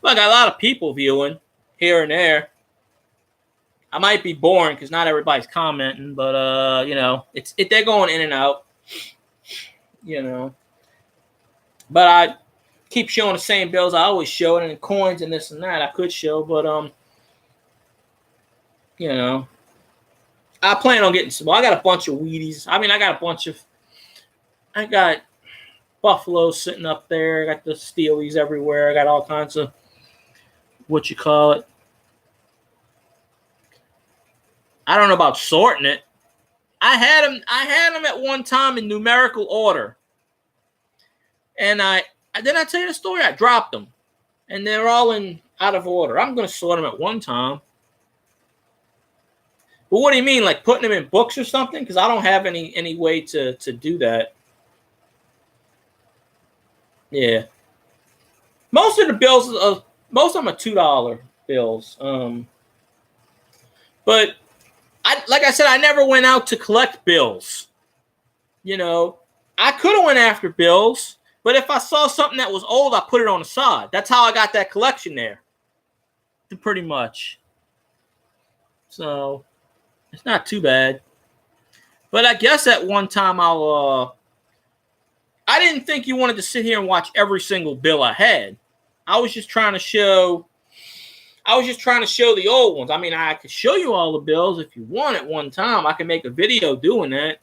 Well, I got a lot of people viewing here and there. I might be boring because not everybody's commenting, but they're going in and out. But keep showing the same bills I always show, and then coins and this and that I could show, but you know, I plan on getting some. I got a bunch of Wheaties. I mean, I got buffaloes sitting up there. I got the Steelies everywhere. I got all kinds of what you call it. I don't know about sorting it. I had them at one time in numerical order, and didn't I tell you the story? I dropped them, and they're all in out of order. I'm going to sort them at one time. But what do you mean, like putting them in books or something? Because I don't have any way to do that. Yeah, most of the bills, most of them are $2 bills. But like I said, I never went out to collect bills. You know, I could have went after bills, but if I saw something that was old, I put it on the side. That's how I got that collection there, pretty much. So it's not too bad. But I guess at one time I didn't think you wanted to sit here and watch every single bill I had. I was just trying to show the old ones. I mean, I could show you all the bills if you want at one time. I can make a video doing that.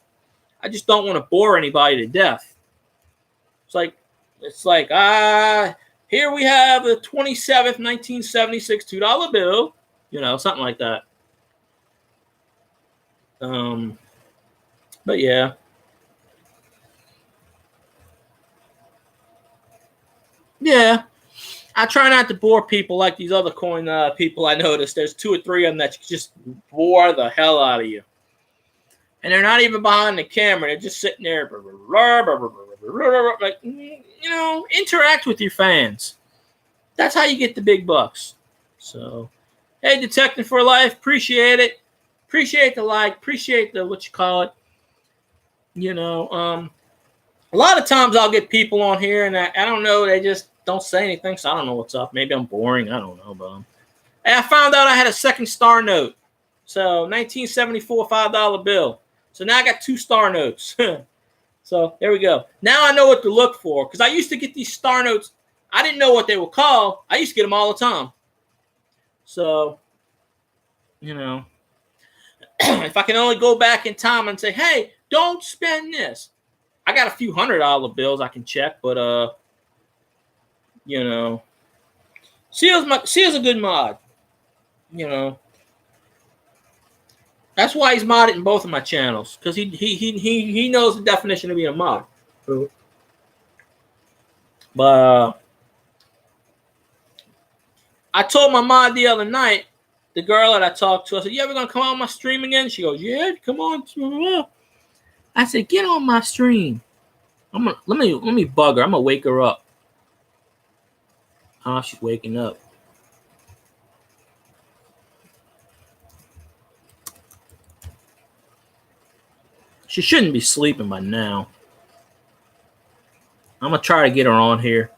I just don't want to bore anybody to death. It's like here we have the 27th, 1976 $2 bill. You know, something like that. But yeah. Yeah. I try not to bore people like these other coin people I noticed. There's 2 or 3 of them that just bore the hell out of you. And they're not even behind the camera. They're just sitting there. Like, you know, interact with your fans. That's how you get the big bucks. So, hey, Detecting for Life, appreciate it. Appreciate the like. Appreciate the, what you call it. You know, a lot of times I'll get people on here and I don't know, they just don't say anything, so I don't know what's up. Maybe I'm boring. I don't know, but and I found out I had a second star note. So 1974 $5 bill. So now I got 2 star notes. So there we go. Now I know what to look for, because I used to get these star notes. I didn't know what they were called. I used to get them all the time. So, you know, if I can only go back in time and say, hey, don't spend this. I got a few $100 bills I can check, but you know, Seal's a good mod. You know, that's why he's modded in both of my channels, because he knows the definition of being a mod. But I told my mod the other night, the girl that I talked to, I said, "You ever gonna come on my stream again?" She goes, "Yeah, come on." I said, "Get on my stream." Let me bug her. I'm gonna wake her up. Oh, she's waking up. She shouldn't be sleeping by now. I'm gonna try to get her on here,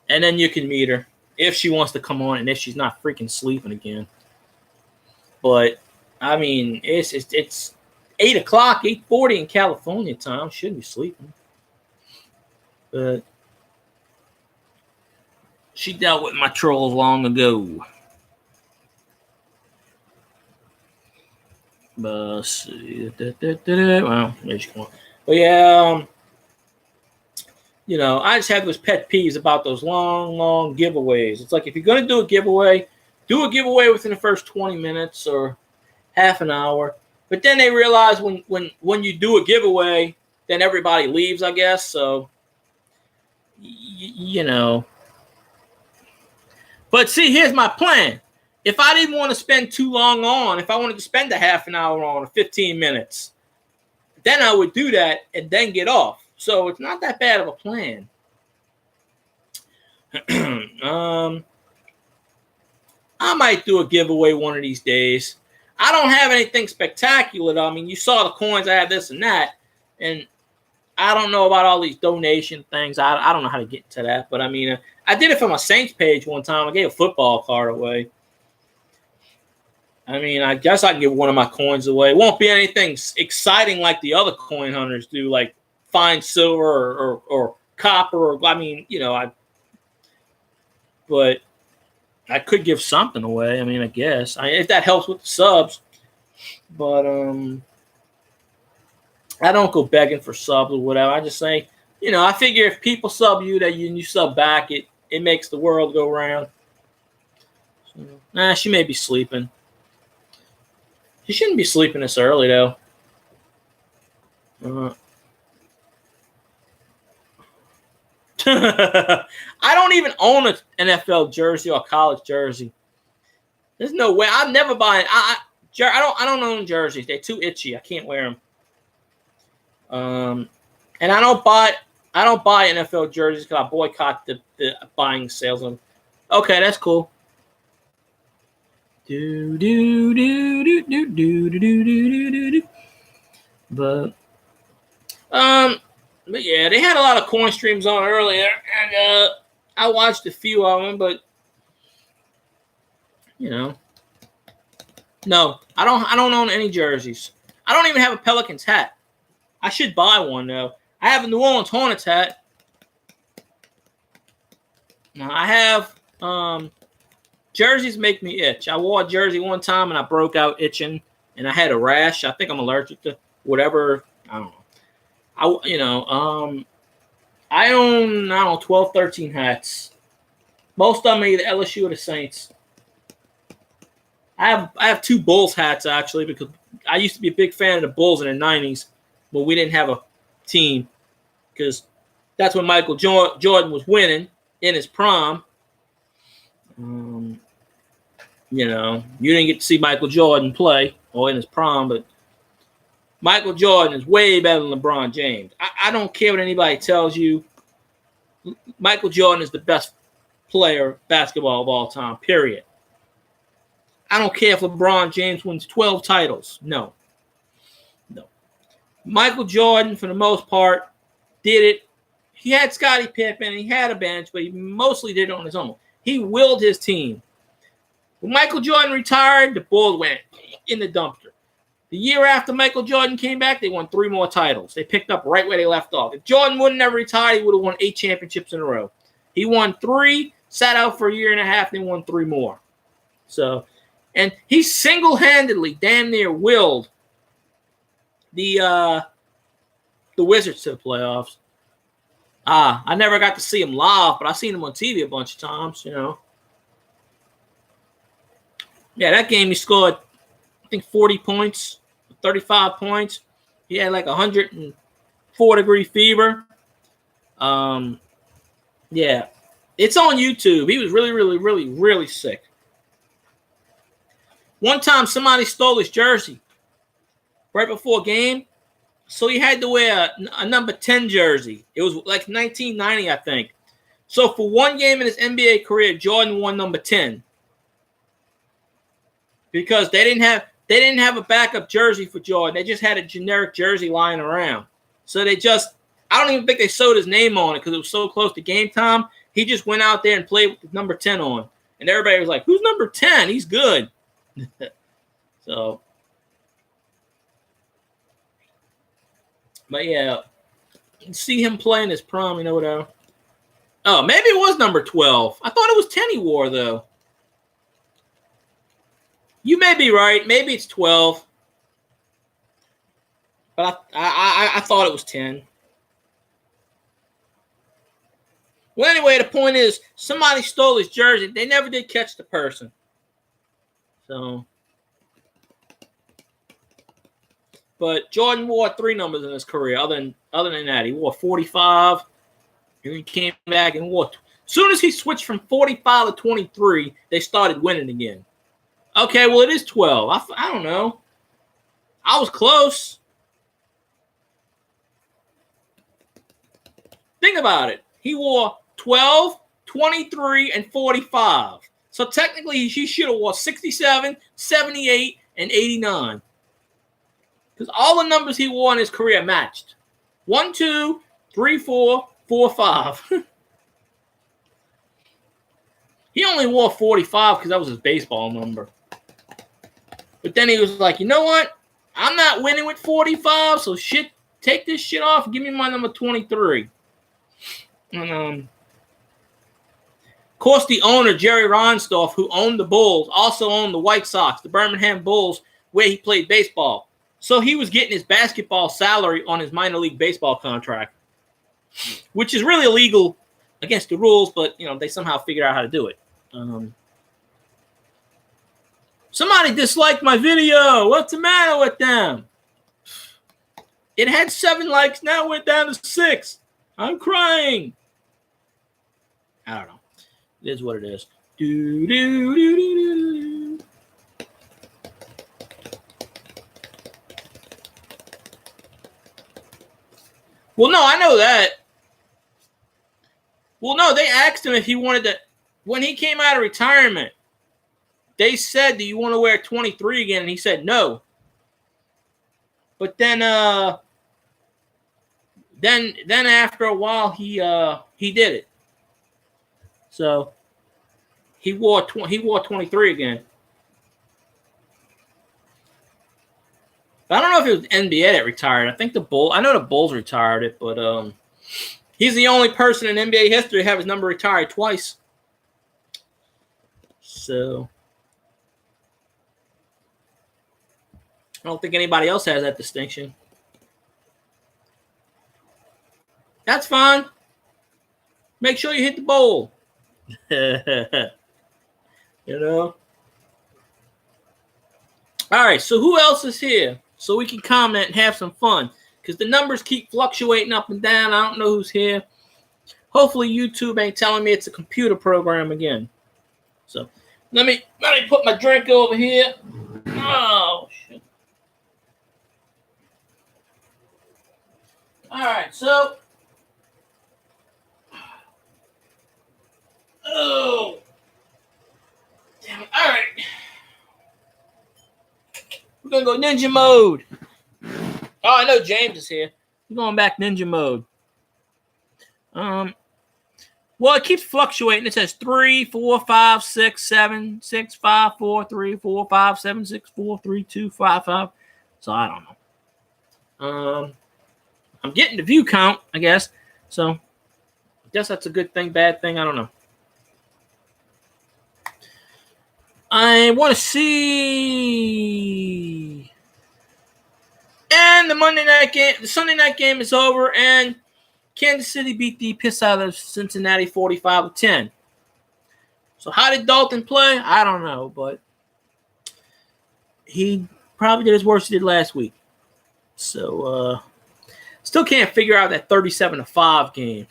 and then you can meet her if she wants to come on, and if she's not freaking sleeping again. But I mean, it's 8 o'clock, 8:40 in California time. Shouldn't be sleeping. But she dealt with my trolls long ago. But let's see. Well, there she comes. But yeah, you know, I just have those pet peeves about those long giveaways. It's like, if you're gonna do a giveaway within the first 20 minutes or half an hour. But then they realize when you do a giveaway, then everybody leaves, I guess. So, you know. But see, here's my plan. If I didn't want to spend too long on, if I wanted to spend a half an hour on or 15 minutes, then I would do that and then get off. So it's not that bad of a plan. I might do a giveaway one of these days. I don't have anything spectacular, though. I mean, you saw the coins. I have this and that. And I don't know about all these donation things. I don't know how to get to that. But, I mean, I did it for my Saints page one time. I gave a football card away. I mean, I guess I can give one of my coins away. It won't be anything exciting like the other coin hunters do, like find silver or copper, or I mean, but I could give something away. I mean, I guess if that helps with the subs, but I don't go begging for subs or whatever. I just say, I figure if people sub you, that you sub back, it makes the world go round. So, she may be sleeping. She shouldn't be sleeping this early though. I don't even own an NFL jersey or college jersey. There's no way. I'm never buying. I don't own jerseys. They're too itchy. I can't wear them. And I don't buy NFL jerseys because I boycott the buying sales of them. Okay, that's cool. But yeah, they had a lot of coin streams on earlier, and I watched a few of them, but no, I don't own any jerseys. I don't even have a Pelicans hat. I should buy one though. I have a New Orleans Hornets hat. Now, I have jerseys make me itch. I wore a jersey one time and I broke out itching, and I had a rash. I think I'm allergic to whatever. I don't know. I own 12, 13 hats. Most of them are either LSU or the Saints. I have 2 Bulls hats actually, because I used to be a big fan of the Bulls in the 90s, but we didn't have a team because that's when Michael Jordan was winning in his prime. You didn't get to see Michael Jordan play or in his prime, but Michael Jordan is way better than LeBron James. I don't care what anybody tells you. Michael Jordan is the best player basketball of all time, period. I don't care if LeBron James wins 12 titles. No. Michael Jordan, for the most part, did it. He had Scottie Pippen, he had a bench, but he mostly did it on his own. He willed his team. When Michael Jordan retired, the Bulls went in the dumpster. The year after Michael Jordan came back, they won 3 more titles. They picked up right where they left off. If Jordan wouldn't have retired, he would have won 8 championships in a row. He won 3, sat out for a year and a half, and won 3 more. So, and he single-handedly damn near willed the Wizards to the playoffs. I never got to see him live, but I've seen him on TV a bunch of times, Yeah, that game he scored, I think, 40 points, 35 points. He had like 104-degree fever. Yeah, it's on YouTube. He was really, really, really, really sick. One time, somebody stole his jersey right before a game, so he had to wear a number 10 jersey. It was like 1990, I think. So for one game in his NBA career, Jordan won number 10 because they didn't have a backup jersey for Jordan. They just had a generic jersey lying around. So I don't even think they sewed his name on it because it was so close to game time. He just went out there and played with number 10 on, and everybody was like, "Who's number 10? He's good." So. But yeah, see him playing his prom, whatever. Oh, maybe it was number 12. I thought it was 10 he wore, though. You may be right. Maybe it's 12. But I thought it was 10. Well, anyway, the point is, somebody stole his jersey. They never did catch the person. So... But Jordan wore 3 numbers in his career. Other than that, he wore 45. And he came back and wore. As soon as he switched from 45 to 23, they started winning again. Okay, well, it is 12. I don't know. I was close. Think about it. He wore 12, 23, and 45. So technically, he should have wore 67, 78, and 89. Because all the numbers he wore in his career matched. 1, 2, 3, 4, 4, 5. He only wore 45 because that was his baseball number. But then he was like, you know what? I'm not winning with 45, so take this shit off and give me my number 23. And, of course, the owner, Jerry Reinsdorf, who owned the Bulls, also owned the White Sox, the Birmingham Bulls, where he played baseball. So he was getting his basketball salary on his minor league baseball contract, which is really illegal against the rules, but, they somehow figured out how to do it. Somebody disliked my video. What's the matter with them? It had 7 likes. Now it went down to 6. I'm crying. I don't know. It is what it is. Do, do, do, do, do. Well, no, I know that. Well, no, they asked him if he wanted to. When he came out of retirement, they said, "Do you want to wear 23 again?" And he said no. But then after a while, he did it. So he wore 23 again. But I don't know if it was NBA that retired. I think I know the Bulls retired it, but he's the only person in NBA history to have his number retired twice. So I don't think anybody else has that distinction. That's fine. Make sure you hit the bowl. All right, so who else is here? So we can comment and have some fun. Because the numbers keep fluctuating up and down. I don't know who's here. Hopefully YouTube ain't telling me it's a computer program again. So let me put my drink over here. Oh, shit. All right, so. Oh. Damn it. All right. We're going to go ninja mode. Oh, I know James is here. We're going back ninja mode. Well, it keeps fluctuating. It says 3, 4, 5, 6, 7, 6, 5, 4, 3, 4, 5, 7, 6, 4, 3, 2, 5, 5. So I don't know. I'm getting the view count, I guess. So I guess that's a good thing, bad thing. I don't know. I want to see. And the Sunday night game is over, and Kansas City beat the piss out of Cincinnati 45-10. So how did Dalton play? I don't know, but he probably did as worst he did last week. So still can't figure out that 37-5 game.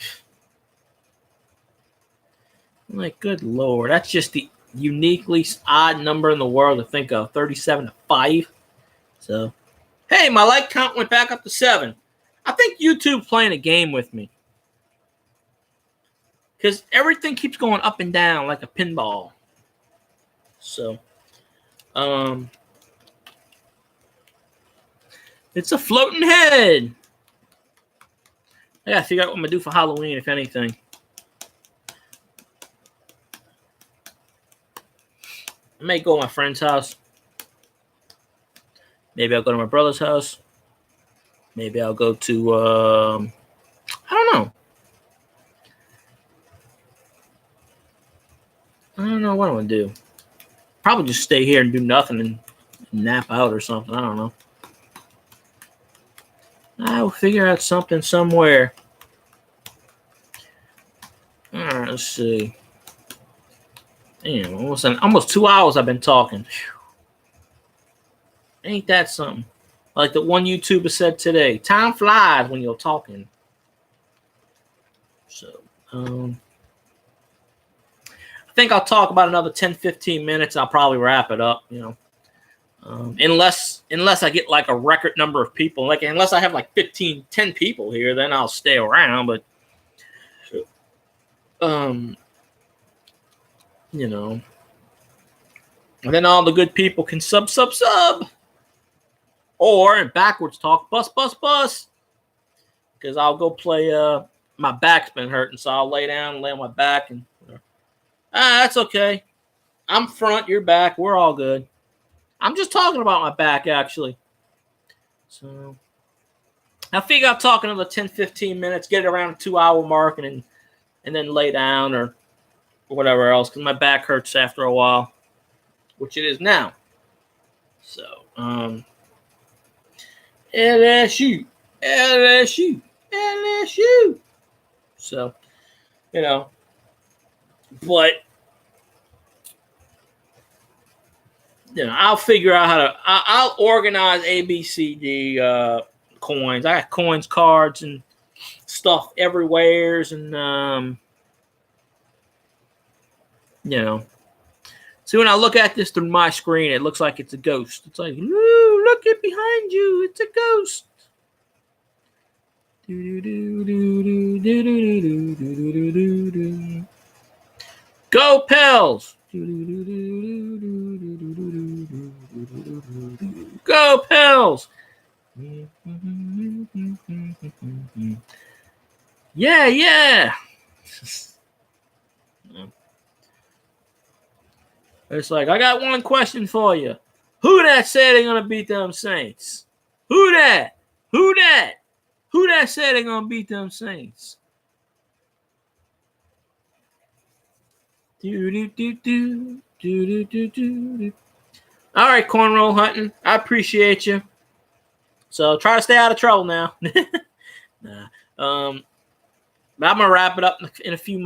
I'm like, good Lord, that's just the uniquely odd number in the world to think of, 37-5. So, hey, my like count went back up to 7. I think YouTube's playing a game with me. Because everything keeps going up and down like a pinball. So, it's a floating head. I gotta figure out what I'm gonna do for Halloween, if anything. I may go to my friend's house. Maybe I'll go to my brother's house. Maybe I'll go to, I don't know. I don't know what I'm going to do. Probably just stay here and do nothing and nap out or something. I don't know. I will figure out something somewhere. All right, let's see. Damn, almost 2 hours I've been talking. Whew. Ain't that something? Like the one YouTuber said today, time flies when you're talking. So, I think I'll talk about another 10, 15 minutes. I'll probably wrap it up, unless I get like a record number of people, like unless I have like 10 people here, then I'll stay around. But, and then all the good people can sub. Or in backwards talk, bus. Because I'll go play, my back's been hurting, so I'll lay down and lay on my back. And that's okay. I'm front, you're back. We're all good. I'm just talking about my back, actually. So I figure I'll talk another 10, 15 minutes, get it around the 2 hour mark, and then and then lay down or whatever else because my back hurts after a while, which it is now. So, LSU. So, but I'll figure out how to. I'll organize ABCD coins. I got coins, cards, and stuff everywheres, and See, when I look at this through my screen, it looks like it's a ghost. It's like, ooh, look it behind you. It's a ghost. Go Pels! Go Pels! Yeah. It's like, I got one question for you. Who that said they're going to beat them Saints? Who that? Who that said they're going to beat them Saints? All right, Cornroll Hunting. I appreciate you. So try to stay out of trouble now. Nah. But I'm gonna wrap it up in a few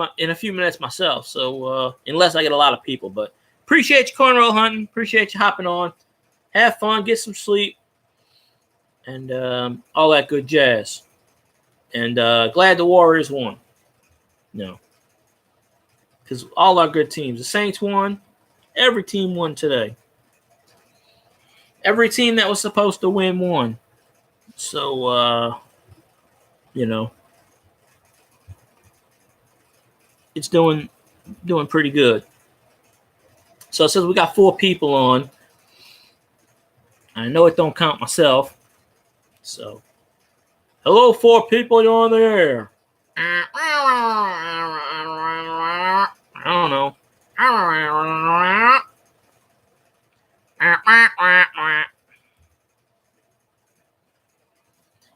minutes myself. So unless I get a lot of people, but appreciate you, Cornroll Hunting. Appreciate you hopping on. Have fun, get some sleep, and all that good jazz. And glad the Warriors won. Because all our good teams, the Saints won. Every team won today. Every team that was supposed to win won. So, it's doing pretty good. So since we got 4 people on, I know it don't count myself. So, hello, 4 people, you're on the air. I don't know.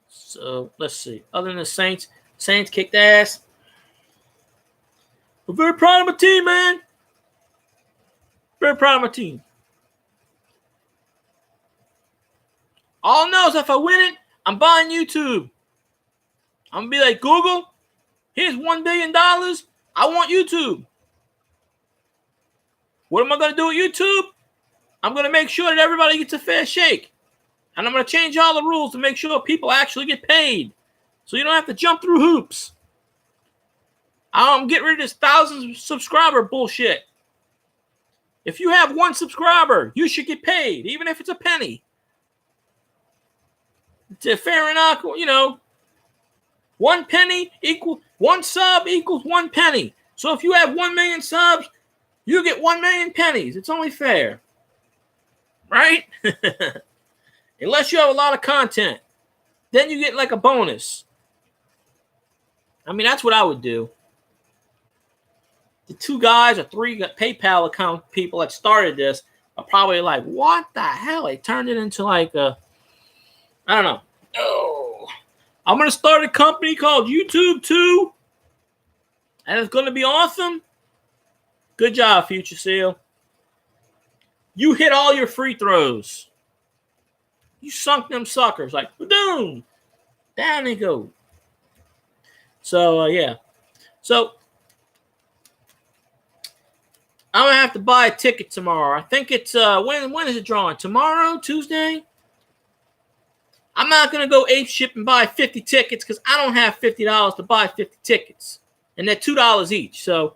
So let's see. Other than the Saints kicked ass. I'm very proud of my team, man. Very proud of my team. All I know is if I win it, I'm buying YouTube. I'm gonna be like, Google, here's $1 billion. I want YouTube. What am I gonna do with YouTube? I'm gonna make sure that everybody gets a fair shake. And I'm gonna change all the rules to make sure people actually get paid. So you don't have to jump through hoops. I'm getting rid of this 1,000 subscriber bullshit. If you have 1 subscriber, you should get paid, even if it's a penny. It's fair enough, 1 penny equals 1 sub equals 1 penny. So if you have 1 million subs, you get 1 million pennies. It's only fair. Right? Unless you have a lot of content. Then you get like a bonus. I mean, that's what I would do. The 2 guys or 3 PayPal account people that started this are probably like, what the hell? They turned it into like I don't know. Oh, I'm going to start a company called YouTube 2. And it's going to be awesome. Good job, Future Seal. You hit all your free throws. You sunk them suckers. Like, boom. Down they go. So, yeah. So, I'm going to have to buy a ticket tomorrow. I think it's, when is it drawing? Tomorrow? Tuesday? I'm not going to go apeshit and buy 50 tickets because I don't have $50 to buy 50 tickets. And they're $2 each. So,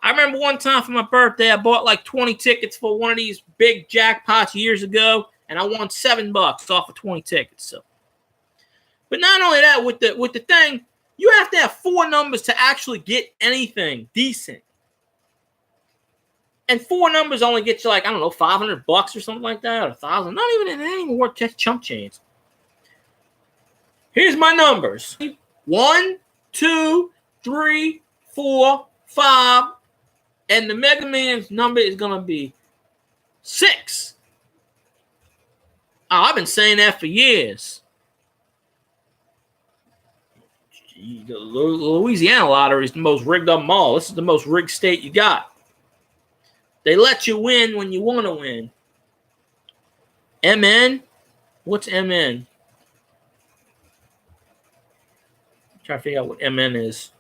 I remember one time for my birthday, I bought like 20 tickets for one of these big jackpots years ago, and I won $7 off of 20 tickets. So, but not only that, with the thing, you have to have 4 numbers to actually get anything decent. And 4 numbers only get you like, I don't know, $500 or something like that, or 1,000. Not even, it ain't even worth just chump change. Here's my numbers: 1, 2, 3, 4, 5. And the Mega Man's number is going to be 6. Oh, I've been saying that for years. The Louisiana lottery is the most rigged of them all. This is the most rigged state you got. They let you win when you want to win. MN? What's MN? I'm trying to figure out what MN is.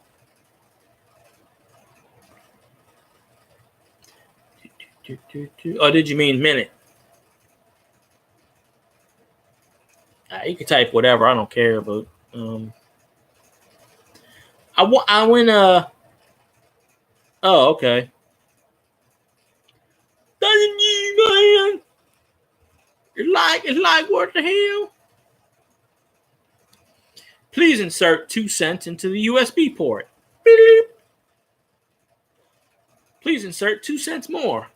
Oh, did you mean minute? You can type whatever. I don't care, but I went. Oh, okay. It's like what the hell? Please insert 2 cents into the USB port. Beep. Please insert 2 cents more.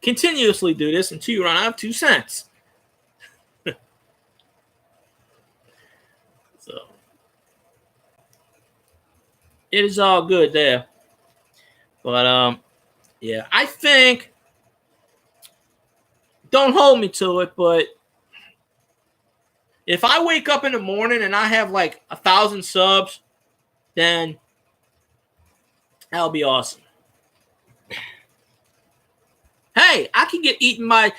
Continuously do this until you run out of 2 cents. So it is all good there. But yeah, I think, don't hold me to it, but if I wake up in the morning and I have like 1,000 subs, then that'll be awesome. Hey, I can get eaten by.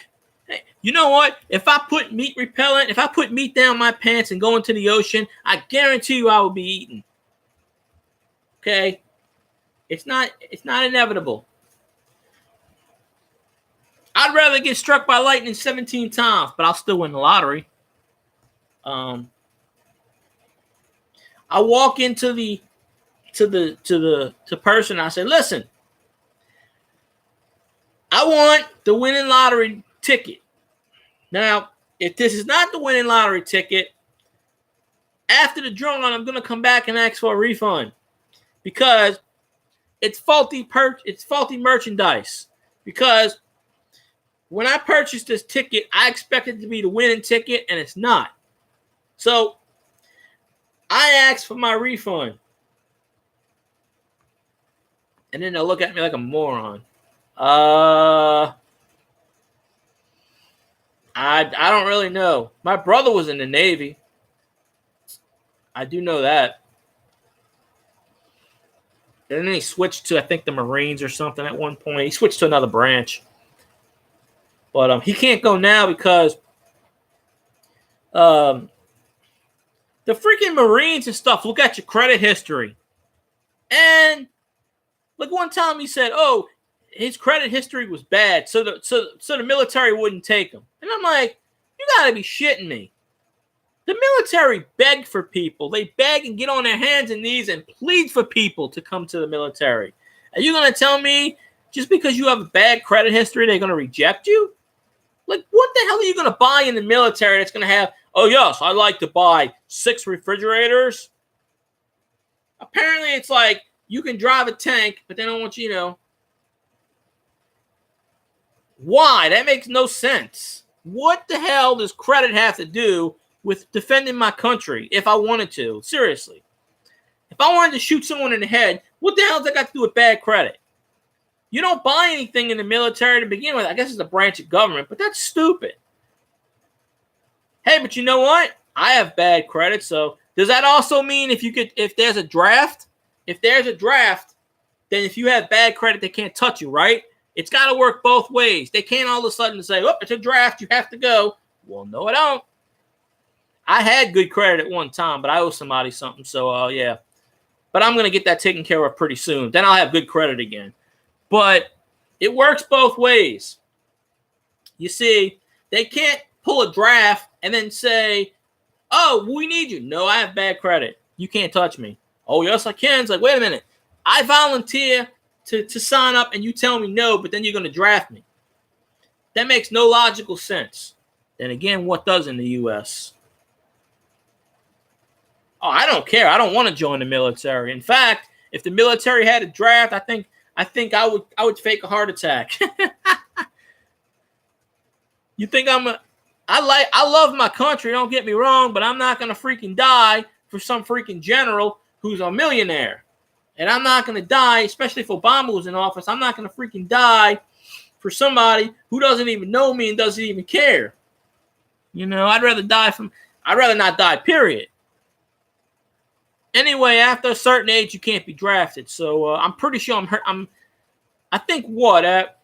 Hey, you know what? If I put meat repellent, if I put meat down my pants and go into the ocean, I guarantee you I will be eaten. Okay, it's not inevitable. I'd rather get struck by lightning 17 times, but I'll still win the lottery. I walk into the person. I say, listen, I want the winning lottery ticket. Now, if this is not the winning lottery ticket, after the drawing, I'm going to come back and ask for a refund because it's faulty merchandise. Because when I purchased this ticket, I expected it to be the winning ticket, and it's not. So I asked for my refund. And then they'll look at me like a moron. I don't really know. My brother was in the Navy. I do know that. And then he switched to, I think, the Marines or something at one point. He switched to another branch. But he can't go now because the freaking Marines and stuff look at your credit history. And like one time he said, oh, his credit history was bad, so the military wouldn't take him. And I'm like, you gotta be shitting me. The military beg for people. They beg and get on their hands and knees and plead for people to come to the military. Are you gonna tell me just because you have a bad credit history, they're gonna reject you? Like, what the hell are you gonna buy in the military that's gonna have, oh yes, I like to buy 6 refrigerators? Apparently it's like you can drive a tank, but they don't want you, Why? That makes no sense. What the hell does credit have to do with defending my country if I wanted to? Seriously. If I wanted to shoot someone in the head, what the hell does that got to do with bad credit? You don't buy anything in the military to begin with. I guess it's a branch of government, but that's stupid. Hey, but you know what? I have bad credit, so does that also mean if there's a draft, then if you have bad credit, they can't touch you, right? It's got to work both ways. They can't all of a sudden say, oh, it's a draft, you have to go. Well, no, I don't. I had good credit at one time, but I owe somebody something, so yeah. But I'm going to get that taken care of pretty soon. Then I'll have good credit again. But it works both ways. You see, they can't pull a draft and then say, oh, we need you. No, I have bad credit. You can't touch me. Oh, yes, I can. It's like, wait a minute. I volunteer to sign up and you tell me no, but then you're going to draft me. That makes no logical sense. Then again, what does in the U.S.? Oh, I don't care. I don't want to join the military. In fact, if the military had a draft, I think I would fake a heart attack. You think I love my country, don't get me wrong, but I'm not going to freaking die for some freaking general who's a millionaire. And I'm not going to die, especially if Obama was in office, I'm not going to freaking die for somebody who doesn't even know me and doesn't even care. I'd rather not die, period. Anyway, after a certain age, you can't be drafted. So I'm pretty sure I'm hurt. I think what?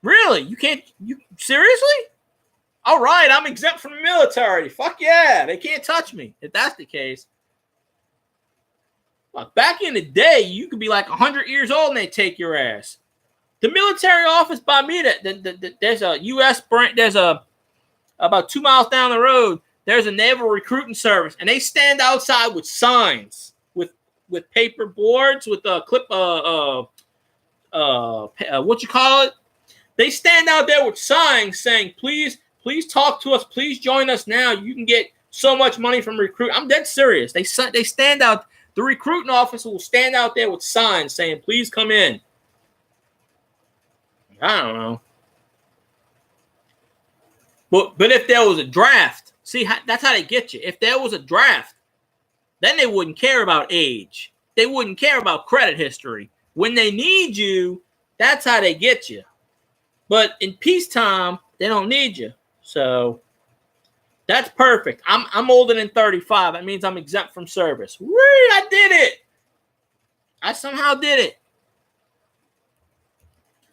Really? You can't? You seriously? All right, I'm exempt from the military. Fuck yeah, they can't touch me if that's the case. Well, back in the day, you could be like 100 years old and they take your ass. The military office by me, there's a U.S. branch. There's about 2 miles down the road. There's a naval recruiting service, and they stand outside with signs, with paper boards, with a clip, what you call it? They stand out there with signs saying, "Please talk to us. Please join us now. You can get so much money from recruit." I'm dead serious. They stand out. The recruiting officer will stand out there with signs saying, "Please come in." I don't know. But if there was a draft, see, that's how they get you. If there was a draft, then they wouldn't care about age. They wouldn't care about credit history. When they need you, that's how they get you. But in peacetime, they don't need you. So that's perfect. I'm older than 35. That means I'm exempt from service. Whee, I did it. I somehow did it.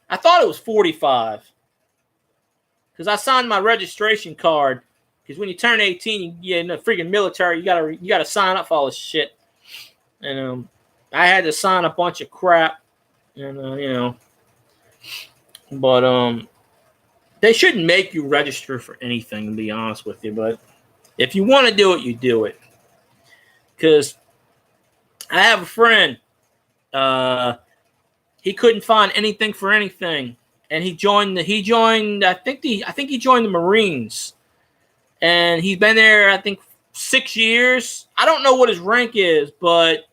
I thought it was 45. Because I signed my registration card. Because when you turn 18, you get in the freaking military, you gotta sign up for all this shit. And I had to sign a bunch of crap. And but they shouldn't make you register for anything, to be honest with you. But if you want to do it, you do it. Because I have a friend. He couldn't find anything for anything, and he joined. I think he joined the Marines, and he's been there. I think 6 years. I don't know what his rank is, but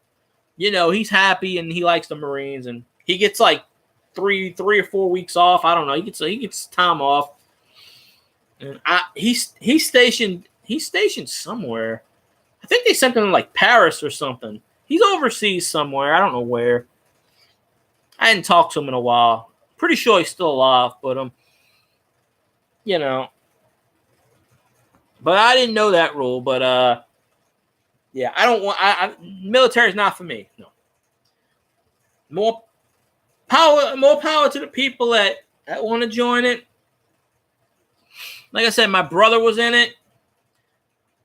he's happy and he likes the Marines, and he gets like three or 4 weeks off. I don't know. He gets time off. And he's stationed somewhere. I think they sent him to like Paris or something. He's overseas somewhere. I don't know where. I hadn't talked to him in a while. Pretty sure he's still alive, but But I didn't know that rule. But yeah, I don't want. Military is not for me. No. More power to the people that want to join it. Like I said, my brother was in it,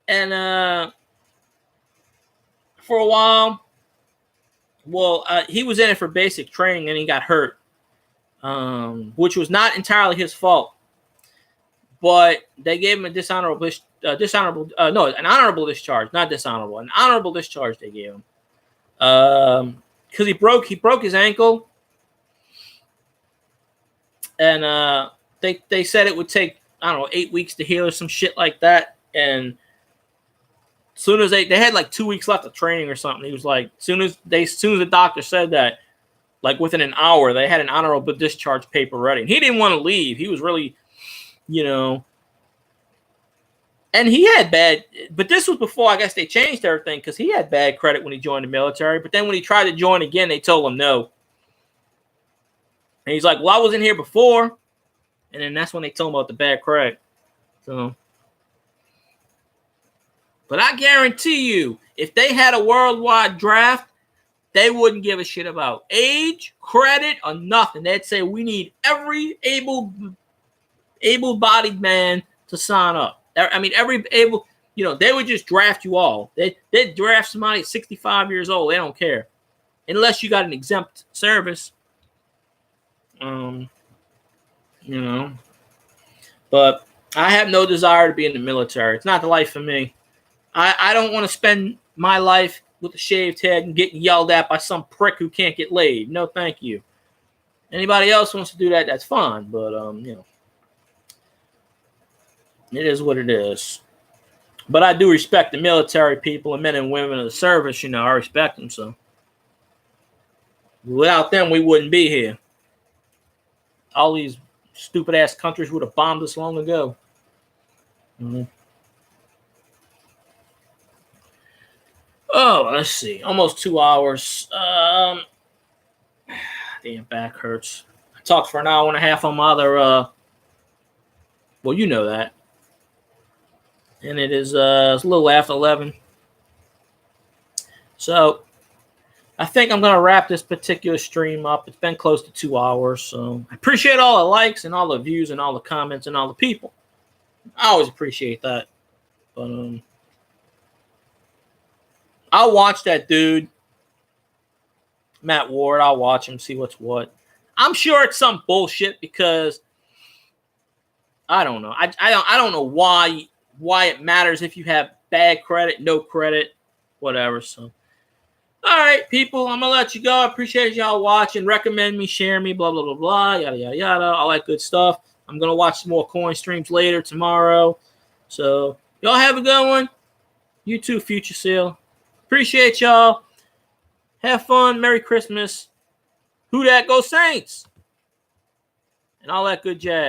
and for a while, well, he was in it for basic training, and he got hurt, which was not entirely his fault. But they gave him a an honorable discharge, not dishonorable, an honorable discharge. They gave him because he broke his ankle, and they said it would take 8 weeks to heal or some shit like that. And as soon as they had like 2 weeks left of training or something, he was like, as soon as the doctor said that, like within an hour, they had an honorable discharge paper ready. And he didn't want to leave. He was really, and he had bad, but this was before I guess they changed everything, because he had bad credit when he joined the military. But then when he tried to join again, they told him no. And he's like, well, I was in here before. And then that's when they told him about the bad credit. So, but I guarantee you, if they had a worldwide draft, they wouldn't give a shit about age, credit, or nothing. They'd say, we need every able-bodied man to sign up. I mean, every able, they would just draft you all. They'd draft somebody at 65 years old. They don't care. Unless you got an exempt service. But I have no desire to be in the military. It's not the life for me. I don't want to spend my life with a shaved head and getting yelled at by some prick who can't get laid. No, thank you. Anybody else wants to do that, that's fine. But, it is what it is. But I do respect the military people and men and women of the service. I respect them. So without them, we wouldn't be here. All these stupid ass countries would have bombed us long ago. Mm-hmm. Oh, let's see. Almost 2 hours. Damn, back hurts. I talked for an hour and a half on my other. Well, you know that. And it is it's a little after 11. So I think I'm going to wrap this particular stream up. It's been close to 2 hours. So I appreciate all the likes and all the views and all the comments and all the people. I always appreciate that. But I'll watch that dude, Matt Ward. I'll watch him, see what's what. I'm sure it's some bullshit because I don't know. I don't know why it matters if you have bad credit, no credit, whatever. So, all right, people, I'm gonna let you go. I appreciate y'all watching. Recommend me, share me, blah blah blah blah, yada yada yada, all that good stuff. I'm gonna watch some more coin streams later tomorrow. So y'all have a good one. You too, Future Seal. Appreciate y'all. Have fun. Merry Christmas. Who that? Go Saints. And all that good jazz.